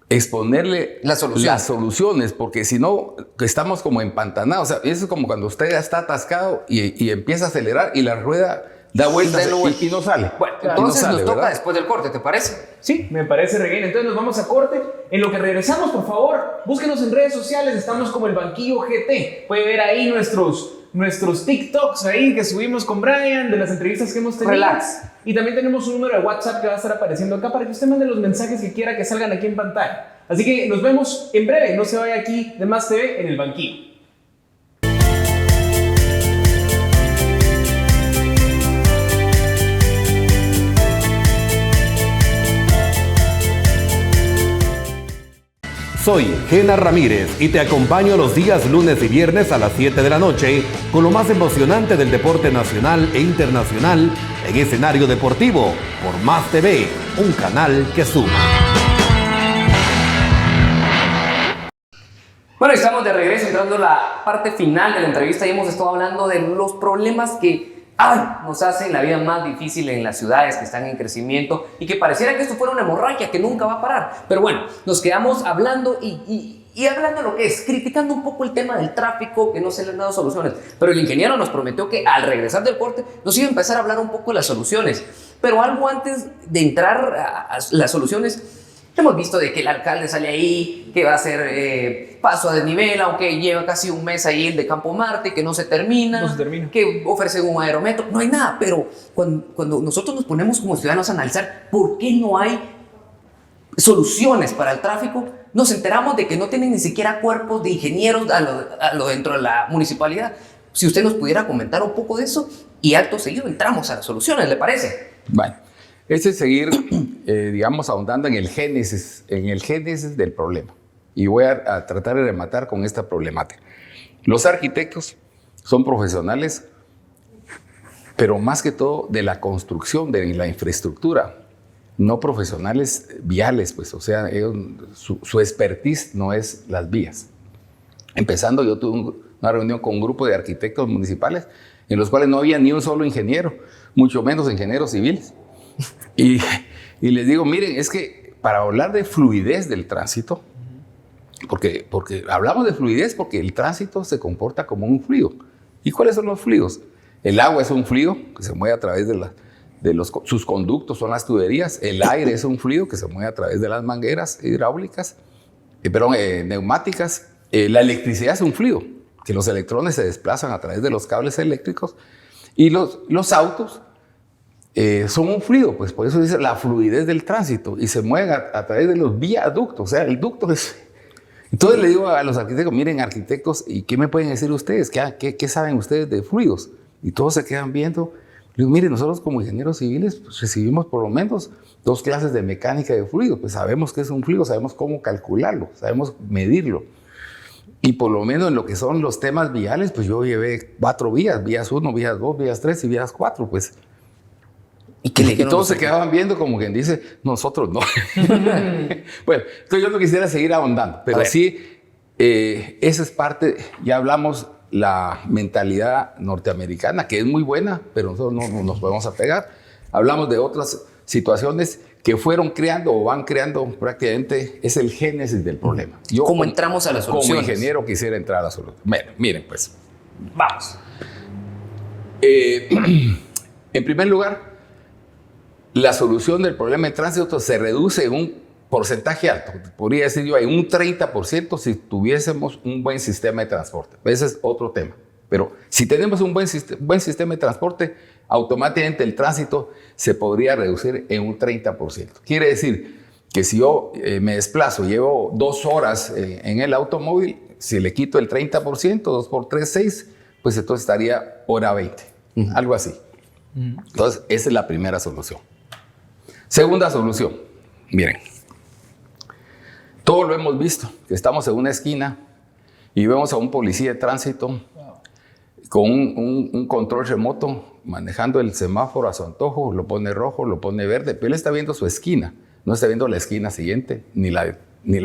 exponerle las soluciones, porque si no, estamos como empantanados. O sea, eso es como cuando usted ya está atascado y empieza a acelerar y la rueda da vueltas y no sale. Bueno, entonces nos toca después del corte, ¿te parece? Sí, me parece, Regueira. Entonces nos vamos a corte. En lo que regresamos, por favor, búsquenos en redes sociales. Estamos como El Banquillo GT. Puede ver ahí nuestros TikToks ahí que subimos con Brian, de las entrevistas que hemos tenido. Relax. Y también tenemos un número de WhatsApp que va a estar apareciendo acá para que usted mande los mensajes que quiera que salgan aquí en pantalla. Así que nos vemos en breve. No se vaya aquí de Más TV en El Banquillo. Soy Gena Ramírez y te acompaño los días lunes y viernes a las 7 de la noche con lo más emocionante del deporte nacional e internacional en escenario deportivo por Más TV, un canal que suma. Bueno, estamos de regreso entrando a la parte final de la entrevista y hemos estado hablando de los problemas que nos hacen la vida más difícil en las ciudades que están en crecimiento y que pareciera que esto fuera una hemorragia que nunca va a parar. Pero bueno, nos quedamos hablando y hablando de lo que es, criticando un poco el tema del tráfico, que no se le han dado soluciones. Pero el ingeniero nos prometió que al regresar del corte nos iba a empezar a hablar un poco de las soluciones. Pero algo antes de entrar a las soluciones, hemos visto de que el alcalde sale ahí, que va a hacer paso a desnivel, aunque lleva casi un mes ahí el de Campo Marte, que no se termina, que ofrece un aerometro, no hay nada. Pero cuando nosotros nos ponemos como ciudadanos a analizar por qué no hay soluciones para el tráfico, nos enteramos de que no tienen ni siquiera cuerpos de ingenieros a lo dentro de la municipalidad. Si usted nos pudiera comentar un poco de eso y acto seguido entramos a las soluciones, ¿le parece? Bueno, ese es seguir, digamos, ahondando en el génesis del problema. Y voy a tratar de rematar con esta problemática. Los arquitectos son profesionales, pero más que todo de la construcción, de la infraestructura, no profesionales viales, pues, o sea, su expertise no es las vías. Empezando, yo tuve una reunión con un grupo de arquitectos municipales en los cuales no había ni un solo ingeniero, mucho menos ingenieros civiles. Y les digo, miren, es que para hablar de fluidez del tránsito, porque hablamos de fluidez porque el tránsito se comporta como un fluido. ¿Y cuáles son los fluidos? El agua es un fluido que se mueve a través sus conductos, son las tuberías. El aire es un fluido que se mueve a través de las mangueras hidráulicas, neumáticas. La electricidad es un fluido, que los electrones se desplazan a través de los cables eléctricos. Y los autos son un fluido, pues por eso dice la fluidez del tránsito, y se mueven a través de los viaductos. O sea, el ducto es... Entonces le digo a los arquitectos, miren, arquitectos, ¿y qué me pueden decir ustedes? ¿Qué saben ustedes de fluidos? Y todos se quedan viendo. Le digo, miren, nosotros como ingenieros civiles pues, recibimos por lo menos 2 clases de mecánica de fluidos. Pues sabemos qué es un fluido, sabemos cómo calcularlo, sabemos medirlo. Y por lo menos en lo que son los temas viales, pues yo llevé 4 vías, vías 1, vías 2, vías 3 y vías 4, pues. Y todos se quedaban viendo como quien dice, nosotros no. Bueno, entonces yo no quisiera seguir ahondando, pero sí, esa es parte, ya hablamos, la mentalidad norteamericana, que es muy buena, pero nosotros no nos podemos apegar. Hablamos de otras situaciones que fueron creando o van creando prácticamente, es el génesis del problema. ¿Cómo entramos a las soluciones? Como ingeniero quisiera entrar a la solución. Bueno, miren pues. Vamos. En primer lugar, la solución del problema de tránsito se reduce en un porcentaje alto. Podría decir yo, en un 30% si tuviésemos un buen sistema de transporte. Ese es otro tema. Pero si tenemos un buen sistema de transporte, automáticamente el tránsito se podría reducir en un 30%. Quiere decir que si yo me desplazo, llevo 2 horas en el automóvil, si le quito el 30%, 2 por 3, 6, pues entonces estaría hora 20, algo así. Entonces, esa es la primera solución. Segunda solución, miren, todos lo hemos visto, que estamos en una esquina y vemos a un policía de tránsito con un control remoto manejando el semáforo a su antojo, lo pone rojo, lo pone verde, pero él está viendo su esquina, no está viendo la esquina siguiente, ni la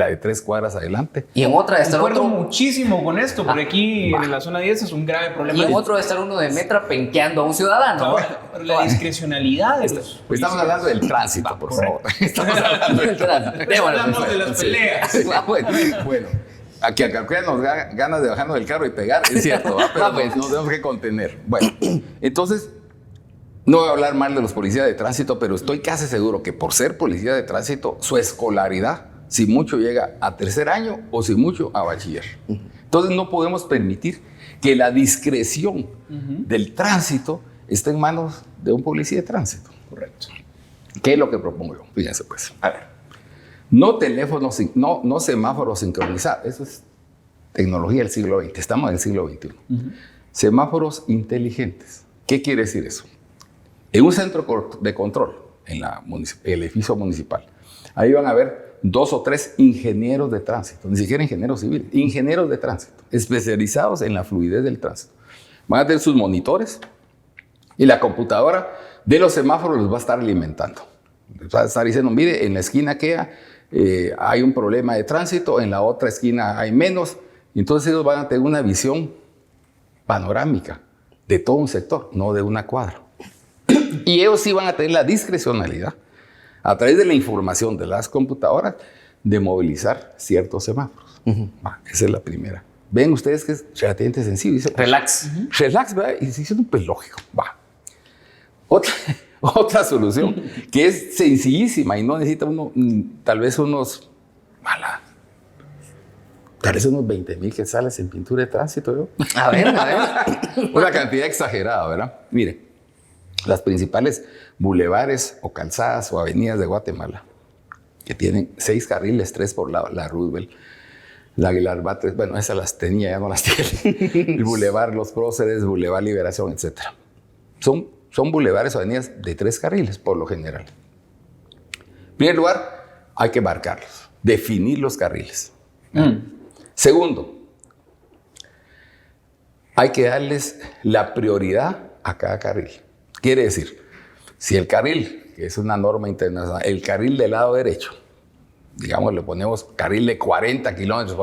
de 3 cuadras adelante. Y en otra de estar Concuerdo otro... muchísimo con esto, porque aquí en la zona 10 es un grave problema. Y en otro de estar uno de Metra penqueando a un ciudadano. Pero la discrecionalidad de los Estamos hablando del tránsito, por favor. Estamos hablando del tránsito. Hablamos de las peleas. Bueno, aquí a cualquiera nos da ganas de bajarnos del carro y pegar, es cierto, pero pues nos tenemos que contener. Bueno, entonces, no voy a hablar mal de los policías de tránsito, pero estoy casi seguro que por ser policía de tránsito, su escolaridad, si mucho llega a 3er año o si mucho a bachiller. Entonces no podemos permitir que la discreción del tránsito esté en manos de un policía de tránsito. Correcto. ¿Qué es lo que propongo yo? Fíjense pues. A ver. No teléfonos, no semáforos sincronizados. Eso es tecnología del siglo XX. Estamos en el siglo XXI. Semáforos inteligentes. ¿Qué quiere decir eso? En un centro de control, en el edificio municipal, ahí van a haber 2 o 3 ingenieros de tránsito, ni siquiera ingenieros civiles, ingenieros de tránsito, especializados en la fluidez del tránsito. Van a tener sus monitores y la computadora de los semáforos los va a estar alimentando. Les va a estar diciendo, mire, en la esquina que hay un problema de tránsito, en la otra esquina hay menos. Y entonces ellos van a tener una visión panorámica de todo un sector, no de una cuadra. Y ellos sí van a tener la discrecionalidad, a través de la información de las computadoras, de movilizar ciertos semáforos. Esa es la primera. Ven ustedes que es relativamente sencillo. Dice, Relax. Relax, ¿verdad? Y dice, pues lógico. Va. Otra solución que es sencillísima y no necesita uno, tal vez unos 20,000 quetzales en pintura de tránsito. ¿No? A ver. Una cantidad exagerada, ¿verdad? Mire, las principales bulevares o calzadas o avenidas de Guatemala, que tienen 6 carriles, 3 por lado, la Roosevelt, la Aguilar Batres, bueno, esas las tenía, ya no las tiene. El bulevar Los Próceres, bulevar Liberación, etc. Son bulevares o avenidas de 3 carriles, por lo general. En primer lugar, hay que marcarlos, definir los carriles. Segundo, hay que darles la prioridad a cada carril. Quiere decir, si el carril, que es una norma internacional, el carril del lado derecho, digamos, le ponemos carril de 40 kilómetros,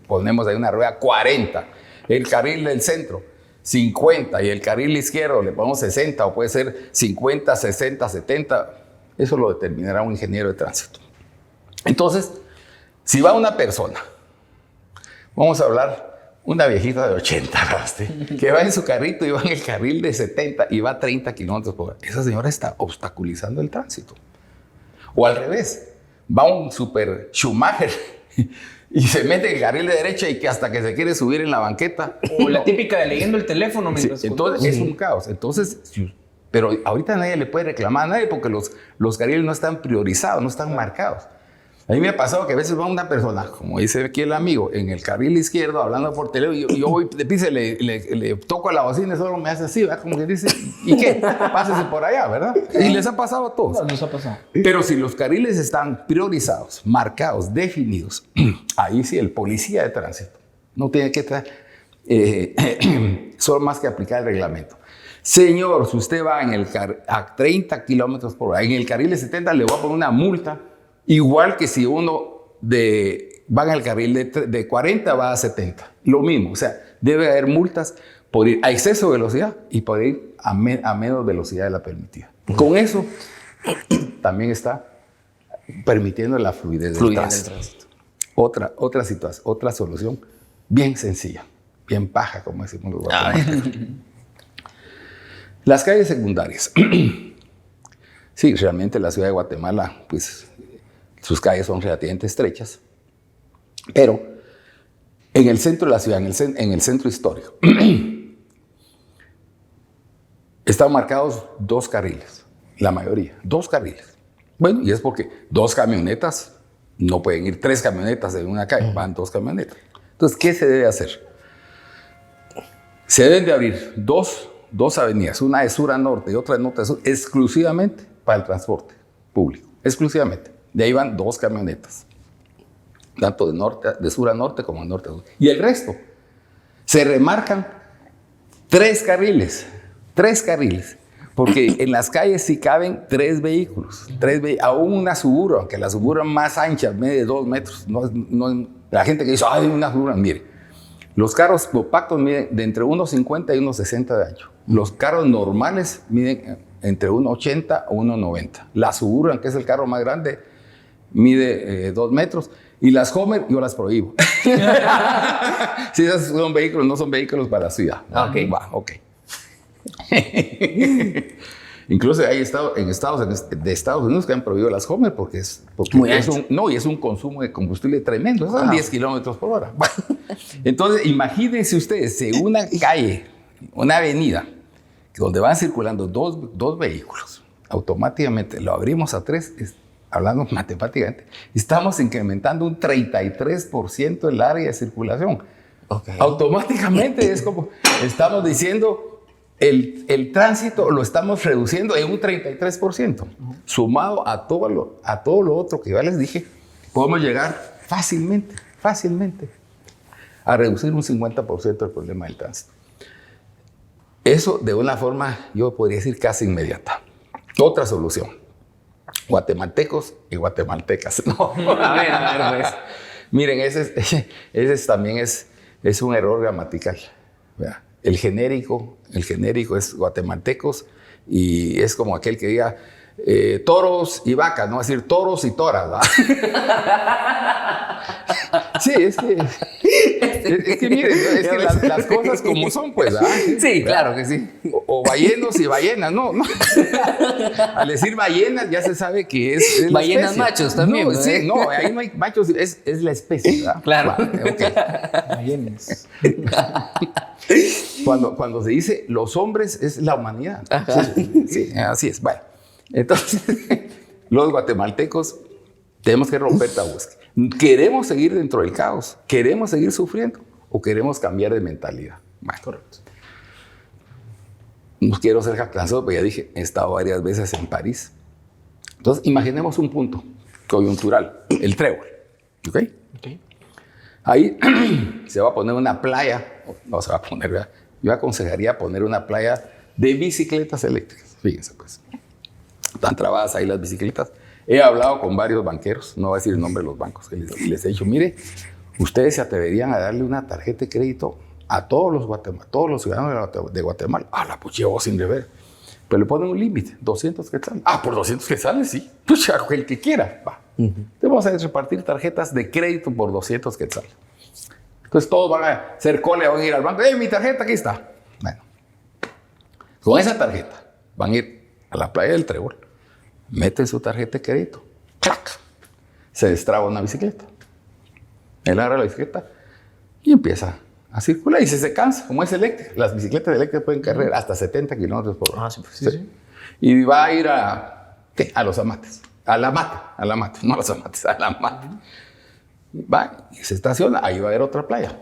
ponemos ahí una rueda 40, el carril del centro 50 y el carril izquierdo le ponemos 60 o puede ser 50, 60, 70, eso lo determinará un ingeniero de tránsito. Entonces, si va una persona, vamos a hablar una viejita de 80, que va en su carrito y va en el carril de 70 y va a 30 kilómetros por hora. Esa señora está obstaculizando el tránsito. O al revés, va un super Schumacher y se mete en el carril de derecha y que hasta que se quiere subir en la banqueta. O la típica de leyendo el teléfono mientras... Sí, entonces es un caos. Entonces, pero ahorita nadie le puede reclamar a nadie porque los carriles no están priorizados, no están marcados. A mí me ha pasado que a veces va una persona, como dice aquí el amigo, en el carril izquierdo hablando por teléfono y yo voy de pise, le toco a la bocina y solo me hace así, ¿verdad? Como que dice, ¿y qué? Pásese por allá, ¿verdad? Y les ha pasado a todos. Nos ha pasado. Pero si los carriles están priorizados, marcados, definidos, ahí sí el policía de tránsito no tiene que solo más que aplicar el reglamento. Señor, si usted va a 30 kilómetros por hora, en el carril de 70 le voy a poner una multa. Igual que si uno va en el carril de 40 va a 70. Lo mismo, o sea, debe haber multas por ir a exceso de velocidad y por ir a menos velocidad de la permitida. Con eso también está permitiendo la fluidez del tránsito. Otra situación, otra solución bien sencilla, bien paja, como decimos los guatemaltecos. Las calles secundarias. Sí, realmente la ciudad de Guatemala, pues... sus calles son relativamente estrechas, pero en el centro de la ciudad, en el centro histórico, están marcados 2 carriles, la mayoría, 2 carriles. Bueno, y es porque 2 camionetas, no pueden ir 3 camionetas en una calle, van 2 camionetas. Entonces, ¿qué se debe hacer? Se deben de abrir dos avenidas, una de sur a norte y otra de norte a sur, exclusivamente para el transporte público, exclusivamente. De ahí van 2 camionetas, tanto de sur a norte como de norte a sur. Y el resto, se remarcan 3 carriles, porque en las calles sí caben 3 vehículos, aún una Suburban, aunque la Suburban más ancha mide 2 metros. La gente que dice, ay, una Suburban, mire, los carros compactos miden de entre 1,50 y 1,60 de ancho. Los carros normales miden entre 1,80 o 1,90. La Suburban, que es el carro más grande, mide 2 metros. Y las Homer yo las prohíbo. Si esos son vehículos, no son vehículos para la ciudad. Ok. Incluso hay estados de Estados Unidos que han prohibido las Homer porque es un consumo de combustible tremendo. Son 10 kilómetros por hora. Bueno, entonces, imagínense ustedes, en una calle, una avenida, donde van circulando dos vehículos, automáticamente lo abrimos a 3, hablando matemáticamente, estamos incrementando un 33% el área de circulación. Okay. Automáticamente es como, estamos diciendo, el tránsito lo estamos reduciendo en un 33%. Sumado a todo lo otro que ya les dije, podemos llegar fácilmente a reducir un 50% el problema del tránsito. Eso de una forma, yo podría decir, casi inmediata. Otra solución. Guatemaltecos y guatemaltecas. No. A ver, pues. Miren, ese también es un error gramatical. ¿Verdad? El genérico es guatemaltecos y es como aquel que diga toros y vacas, no va a decir toros y toras, ¿verdad? Sí, es que miren, las cosas como son, pues, ¿verdad? Sí, claro que sí. O ballenos y ballenas, no. Al decir ballenas ya se sabe que es ballenas machos también, no, sí, no, ahí no hay machos, es la especie, ¿verdad? Claro. Okay. Ballenas. Cuando se dice los hombres es la humanidad. Sí, así es. Bueno, entonces, los guatemaltecos tenemos que romper tabúes. ¿Queremos seguir dentro del caos? ¿Queremos seguir sufriendo? ¿O queremos cambiar de mentalidad? Bueno, correcto. No quiero ser jactancioso, pero ya dije, he estado varias veces en París. Entonces, imaginemos un punto coyuntural, el Trébol. ¿Ok? Ahí se va a poner una playa, no se va a poner, ¿verdad? Yo aconsejaría poner una playa de bicicletas eléctricas. Fíjense, pues. Están trabadas ahí las bicicletas. He hablado con varios banqueros, no voy a decir el nombre de los bancos, y les he dicho, mire, ustedes se atreverían a darle una tarjeta de crédito a todos los ciudadanos de Guatemala. La pucha, vos sin deber. Pero le ponen un límite, 200 quetzales. Por 200 quetzales, sí. Pucha, el que quiera, va. Te vamos a repartir tarjetas de crédito por 200 quetzales. Entonces todos van a hacer cole, van a ir al banco. Mi tarjeta aquí está. Bueno, con esa tarjeta van a ir a la playa del Trébol, meten su tarjeta de crédito, ¡clac! Se destraba una bicicleta. Él agarra la bicicleta y empieza a circular. Y si se cansa, como es eléctrica, las bicicletas eléctricas pueden correr hasta 70 kilómetros por hora. Sí. Y va a ir a los amates. A la mata, no a los amates, a la mata. Va y se estaciona, ahí va a haber otra playa.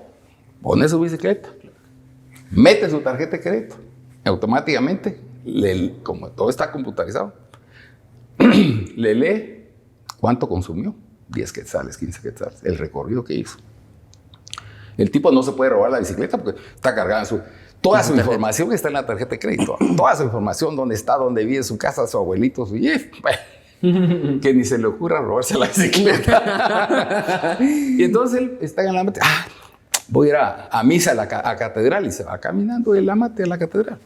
Pone su bicicleta, mete su tarjeta de crédito. Automáticamente, como todo está computarizado, le lee cuánto consumió. 10 quetzales, 15 quetzales, el recorrido que hizo. El tipo no se puede robar la bicicleta porque está cargada toda su información está en la tarjeta de crédito. Toda su información, dónde está, dónde vive, su casa, su abuelito, su que ni se le ocurra robarse la bicicleta. Y entonces él está en la mente, voy a ir a misa a catedral, y se va caminando del amate a la catedral.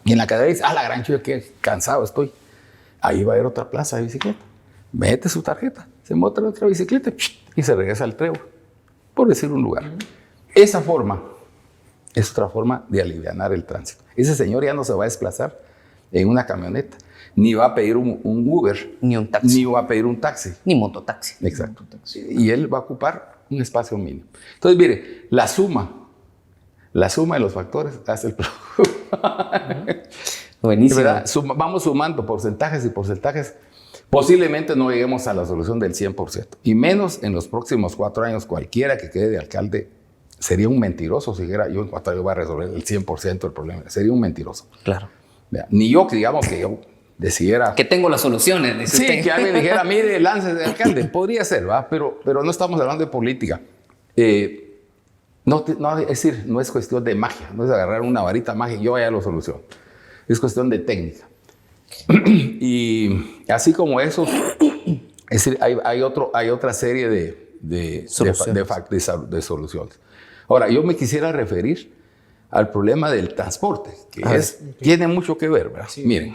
Y en la catedral dice, la gran chica, qué cansado estoy. Ahí va a haber otra plaza de bicicleta. Mete su tarjeta, se monta en otra bicicleta y se regresa al Trébol, por decir un lugar. Esa forma es otra forma de alivianar el tránsito. Ese señor ya no se va a desplazar en una camioneta, ni va a pedir un Uber, ni un taxi, ni va a pedir un taxi, ni mototaxi. Exacto. Y él va a ocupar un espacio mínimo. Entonces, mire, la suma de los factores hace el producto. Buenísimo. ¿Verdad? Vamos sumando porcentajes y porcentajes. Posiblemente no lleguemos a la solución del 100%. Y menos en los próximos 4 años. Cualquiera que quede de alcalde sería un mentiroso si dijera yo en 4 años voy a resolver el 100% del problema. Sería un mentiroso. Claro. ¿Verdad? Ni yo, que digamos que yo decidiera... Que tengo las soluciones, dice Sí, usted. que alguien dijera, mire, lance de alcalde. Podría ser, ¿va? Pero no estamos hablando de política. Es decir, no es cuestión de magia. No es agarrar una varita mágica y yo ya lo soluciono. Es cuestión de técnica. Y así como eso, es decir, hay otra serie de soluciones. Ahora, yo me quisiera referir al problema del transporte, que tiene mucho que ver, ¿verdad? Sí, miren,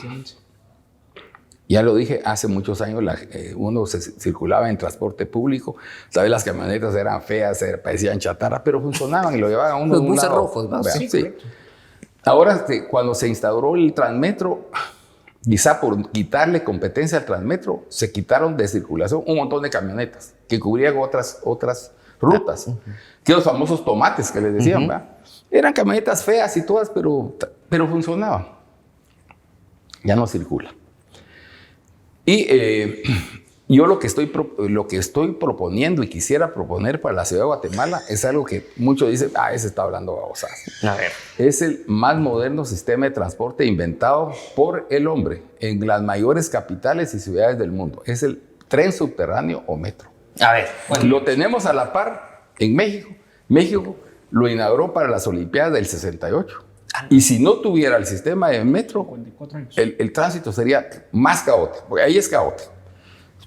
ya lo dije, hace muchos años uno circulaba en transporte público, ¿sabes? Las camionetas eran feas, parecían chatarra, pero funcionaban y lo llevaban a uno Los de un buses lado. rojos, ¿no? Sí. Sí. Ahora, cuando se instauró el Transmetro, quizá por quitarle competencia al Transmetro, se quitaron de circulación un montón de camionetas que cubrían otras rutas. Que los famosos tomates que les decían, ¿verdad? Eran camionetas feas y todas, pero funcionaban. Ya no circula. Y yo lo que estoy proponiendo y quisiera proponer para la ciudad de Guatemala es algo que muchos dicen, ese está hablando babosadas. A ver. Es el más moderno sistema de transporte inventado por el hombre en las mayores capitales y ciudades del mundo. Es el tren subterráneo o metro. A ver. Bueno. Lo tenemos a la par en México. México lo inauguró para las Olimpiadas del 68. Y si no tuviera el sistema de metro, 54 años. el tránsito sería más caótico, porque ahí es caótico.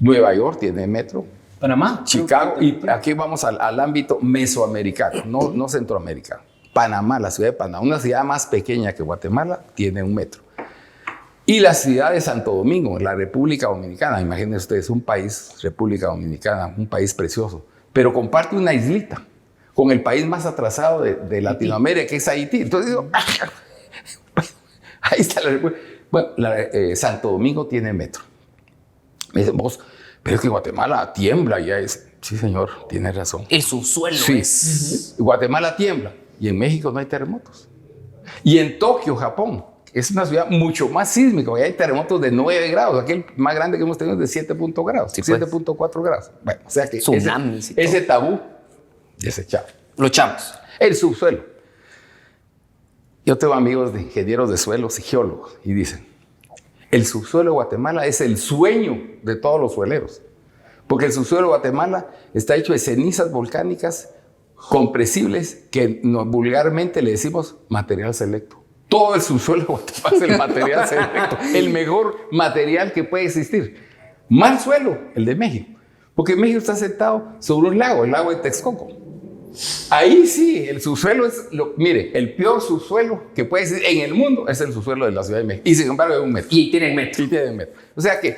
Nueva York tiene metro, Panamá. Chicago, y aquí vamos al ámbito mesoamericano, no centroamericano. Panamá, la ciudad de Panamá, una ciudad más pequeña que Guatemala, tiene un metro. Y la ciudad de Santo Domingo, la República Dominicana, imagínense ustedes, un país, República Dominicana, un país precioso, pero comparte una islita con el país más atrasado de Latinoamérica, que es Haití. Entonces digo, ahí está la República. Bueno, Santo Domingo tiene metro. Me dicen, vos, pero es que Guatemala tiembla ya es. Sí, señor, tiene razón. El subsuelo Sí, es. Guatemala tiembla y en México no hay terremotos. Y en Tokio, Japón, es una ciudad mucho más sísmica, hay terremotos de 9 grados, aquel más grande que hemos tenido es de 7.4 grados, Sí, pues. 7.4 grados. Bueno, o sea que Tsunamis y todo. ese tabú desechado. Lo echamos. El subsuelo. Yo tengo amigos de ingenieros de suelos y geólogos y dicen, el subsuelo de Guatemala es el sueño de todos los sueleros, porque el subsuelo de Guatemala está hecho de cenizas volcánicas compresibles que vulgarmente le decimos material selecto. Todo el subsuelo de Guatemala es el material selecto, el mejor material que puede existir. Mal suelo, el de México, porque México está sentado sobre un lago, el lago de Texcoco. Ahí sí, el subsuelo es, mire, el peor subsuelo que puede existir en el mundo es el subsuelo de la Ciudad de México. Y sin embargo, es un metro. Y tienen metro. Sí, tiene metro. O sea que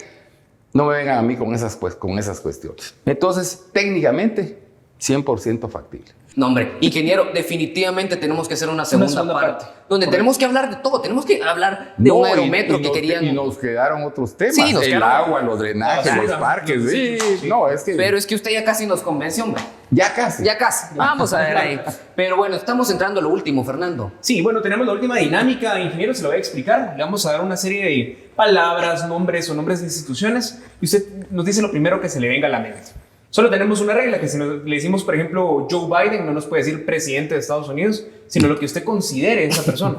no me vengan a mí con esas cuestiones. Entonces, técnicamente, 100% factible. No, hombre, ingeniero, definitivamente tenemos que hacer una segunda parte. Donde Correcto. tenemos que hablar de todo. Tenemos que hablar de un aerometro que querían. Y nos quedaron otros temas. Sí, nos el quedaron. agua, los drenajes, los parques. Sí, no, es que Pero es que usted ya casi nos convenció, hombre. ya casi. Ya casi. Vamos a ver ahí. Pero bueno, estamos entrando a lo último, Fernando. Sí, bueno, tenemos la última dinámica, ingeniero, se lo voy a explicar. Le vamos a dar una serie de palabras, nombres o nombres de instituciones y usted nos dice lo primero que se le venga a la mente. Solo tenemos una regla, que si le decimos, por ejemplo, Joe Biden, no nos puede decir presidente de Estados Unidos, sino lo que usted considere esa persona.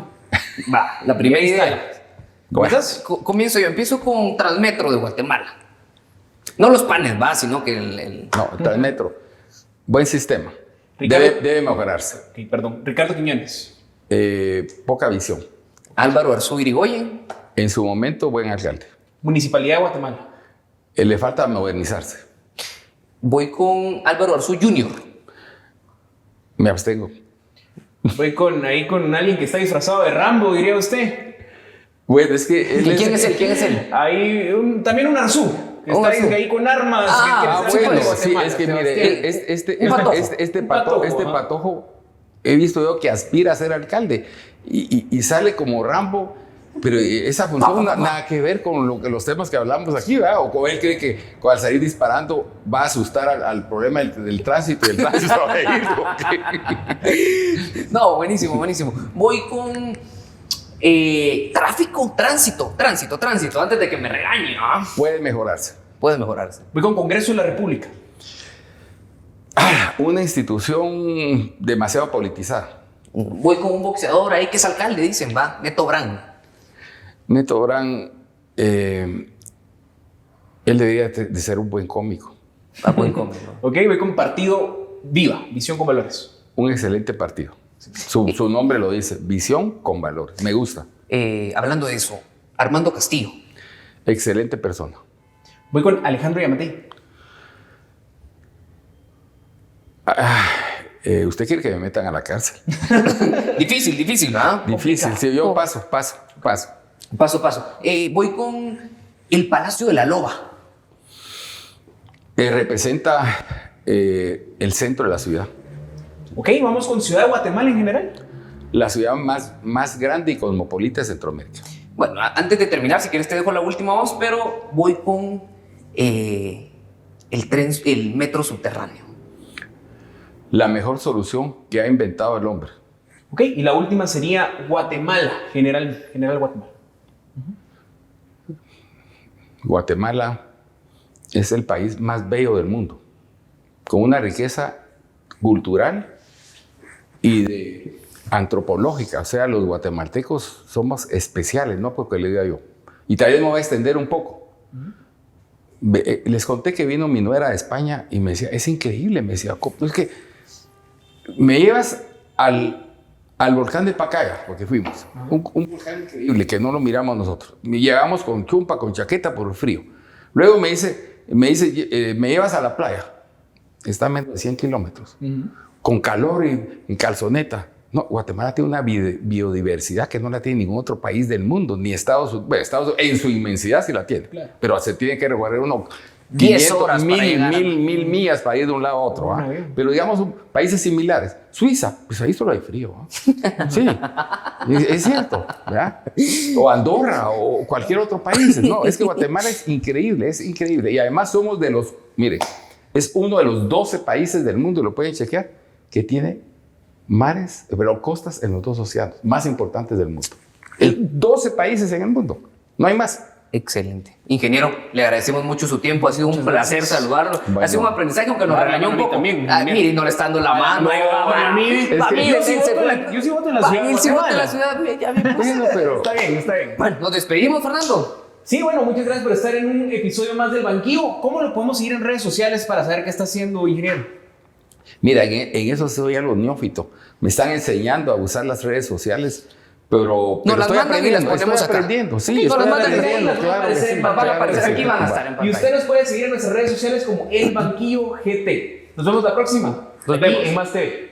Va, la primera Ahí está. idea. ¿Comienzas? Comienzo yo. Empiezo con Transmetro de Guatemala. No los panes, va, sino que el... No, Transmetro. Buen sistema. Ricardo. Debe mejorarse. Ok, perdón. Ricardo Quiñones. Poca visión. Álvaro Arzú Irigoyen. En su momento, buen alcalde. Municipalidad de Guatemala. Le falta modernizarse. Voy con Álvaro Arzú Jr. Me abstengo. Voy con alguien que está disfrazado de Rambo, diría usted. Bueno, es que él ¿Quién es él? ¿Quién es él? Hay también un Arzú, que Un está Arzú. ahí con armas. Ah, que quiere bueno, ser sí, alcalde de sí, es que Guatemala. mire, Un patojo. Un patojo, patojo, he visto yo que aspira a ser alcalde y sale como Rambo, pero esa función nada que ver con los temas que hablamos aquí, ¿verdad? O él cree que al salir disparando va a asustar al problema del tránsito y el tránsito va a ir, ¿o qué? No, buenísimo, buenísimo. Voy con Tráfico, tránsito, antes de que me regañe, ¿ah? Puede mejorarse. Puede mejorarse. Voy con Congreso de la República. Una institución demasiado politizada. Voy con un boxeador ahí que es alcalde, dicen, va, Neto Brand. Neto Brand, él debería de ser un buen cómico. Va buen cómico. Ok, voy con Partido Viva, Visión con Valores. Un excelente partido. Su nombre lo dice, visión con valores. Me gusta. Hablando de eso, Armando Castillo. Excelente persona. Voy con Alejandro Yamatei. ¿Usted quiere que me metan a la cárcel? Difícil, ¿ah? Difícil. Sí, yo paso. Paso. Voy con el Palacio de la Loba. Representa el centro de la ciudad. Ok, vamos con Ciudad de Guatemala en general. La ciudad más grande y cosmopolita de Centroamérica. Bueno, antes de terminar, si quieres te dejo la última voz, pero voy con el metro subterráneo. La mejor solución que ha inventado el hombre. Ok, y la última sería Guatemala, general Guatemala. Guatemala es el país más bello del mundo, con una riqueza cultural y antropológica. O sea, los guatemaltecos somos especiales, no porque le diga yo. Y también me voy a extender un poco. Les conté que vino mi nuera de España y me decía, es increíble, me decía, es que me llevas al volcán de Pacaya, porque fuimos. Un volcán increíble que no lo miramos nosotros. Llegamos con chumpa, con chaqueta por el frío. Luego me dice, me llevas a la playa. Está a menos de 100 kilómetros. Con calor y en calzoneta. No, Guatemala tiene una biodiversidad que no la tiene ningún otro país del mundo, ni Estados Unidos en su inmensidad sí la tiene. Claro. Pero se tiene que recorrer uno 10 horas mil millas para ir de un lado a otro. Pero digamos, países similares. Suiza, pues ahí solo hay frío. Sí, es cierto. ¿Verdad? O Andorra o cualquier otro país. No, es que Guatemala es increíble. Y además somos es uno de los 12 países del mundo, lo pueden chequear, que tiene mares, pero costas en los 2 océanos más importantes del mundo. 12 países en el mundo. No hay más. Excelente. Ingeniero, le agradecemos mucho su tiempo. Ha sido un placer saludarlo. Bueno. Ha sido un aprendizaje, aunque nos regañó un poco. También. Mire, no le está dando la mano. Para mí, yo sí voto en la ciudad. Él sí vota en la ciudad. Ya me puse. Bueno, pero Está bien. Bueno, nos despedimos, Fernando. Sí, bueno, muchas gracias por estar en un episodio más del Banquillo. ¿Cómo lo podemos seguir en redes sociales para saber qué está haciendo, ingeniero? mira, en eso soy algo neófito. Me están enseñando a usar las redes sociales, pero Nos las estoy mandan y las aprendiendo, ponemos acá. aprendiendo. Sí, Nos estoy las mandan y aprendiendo, ahí claro que sí, van a claro aparecer que aquí, sí. van a estar en Y pantalla. usted nos puede seguir en nuestras redes sociales como El Banquillo GT. Nos vemos la próxima. Nos aquí vemos en Más TV.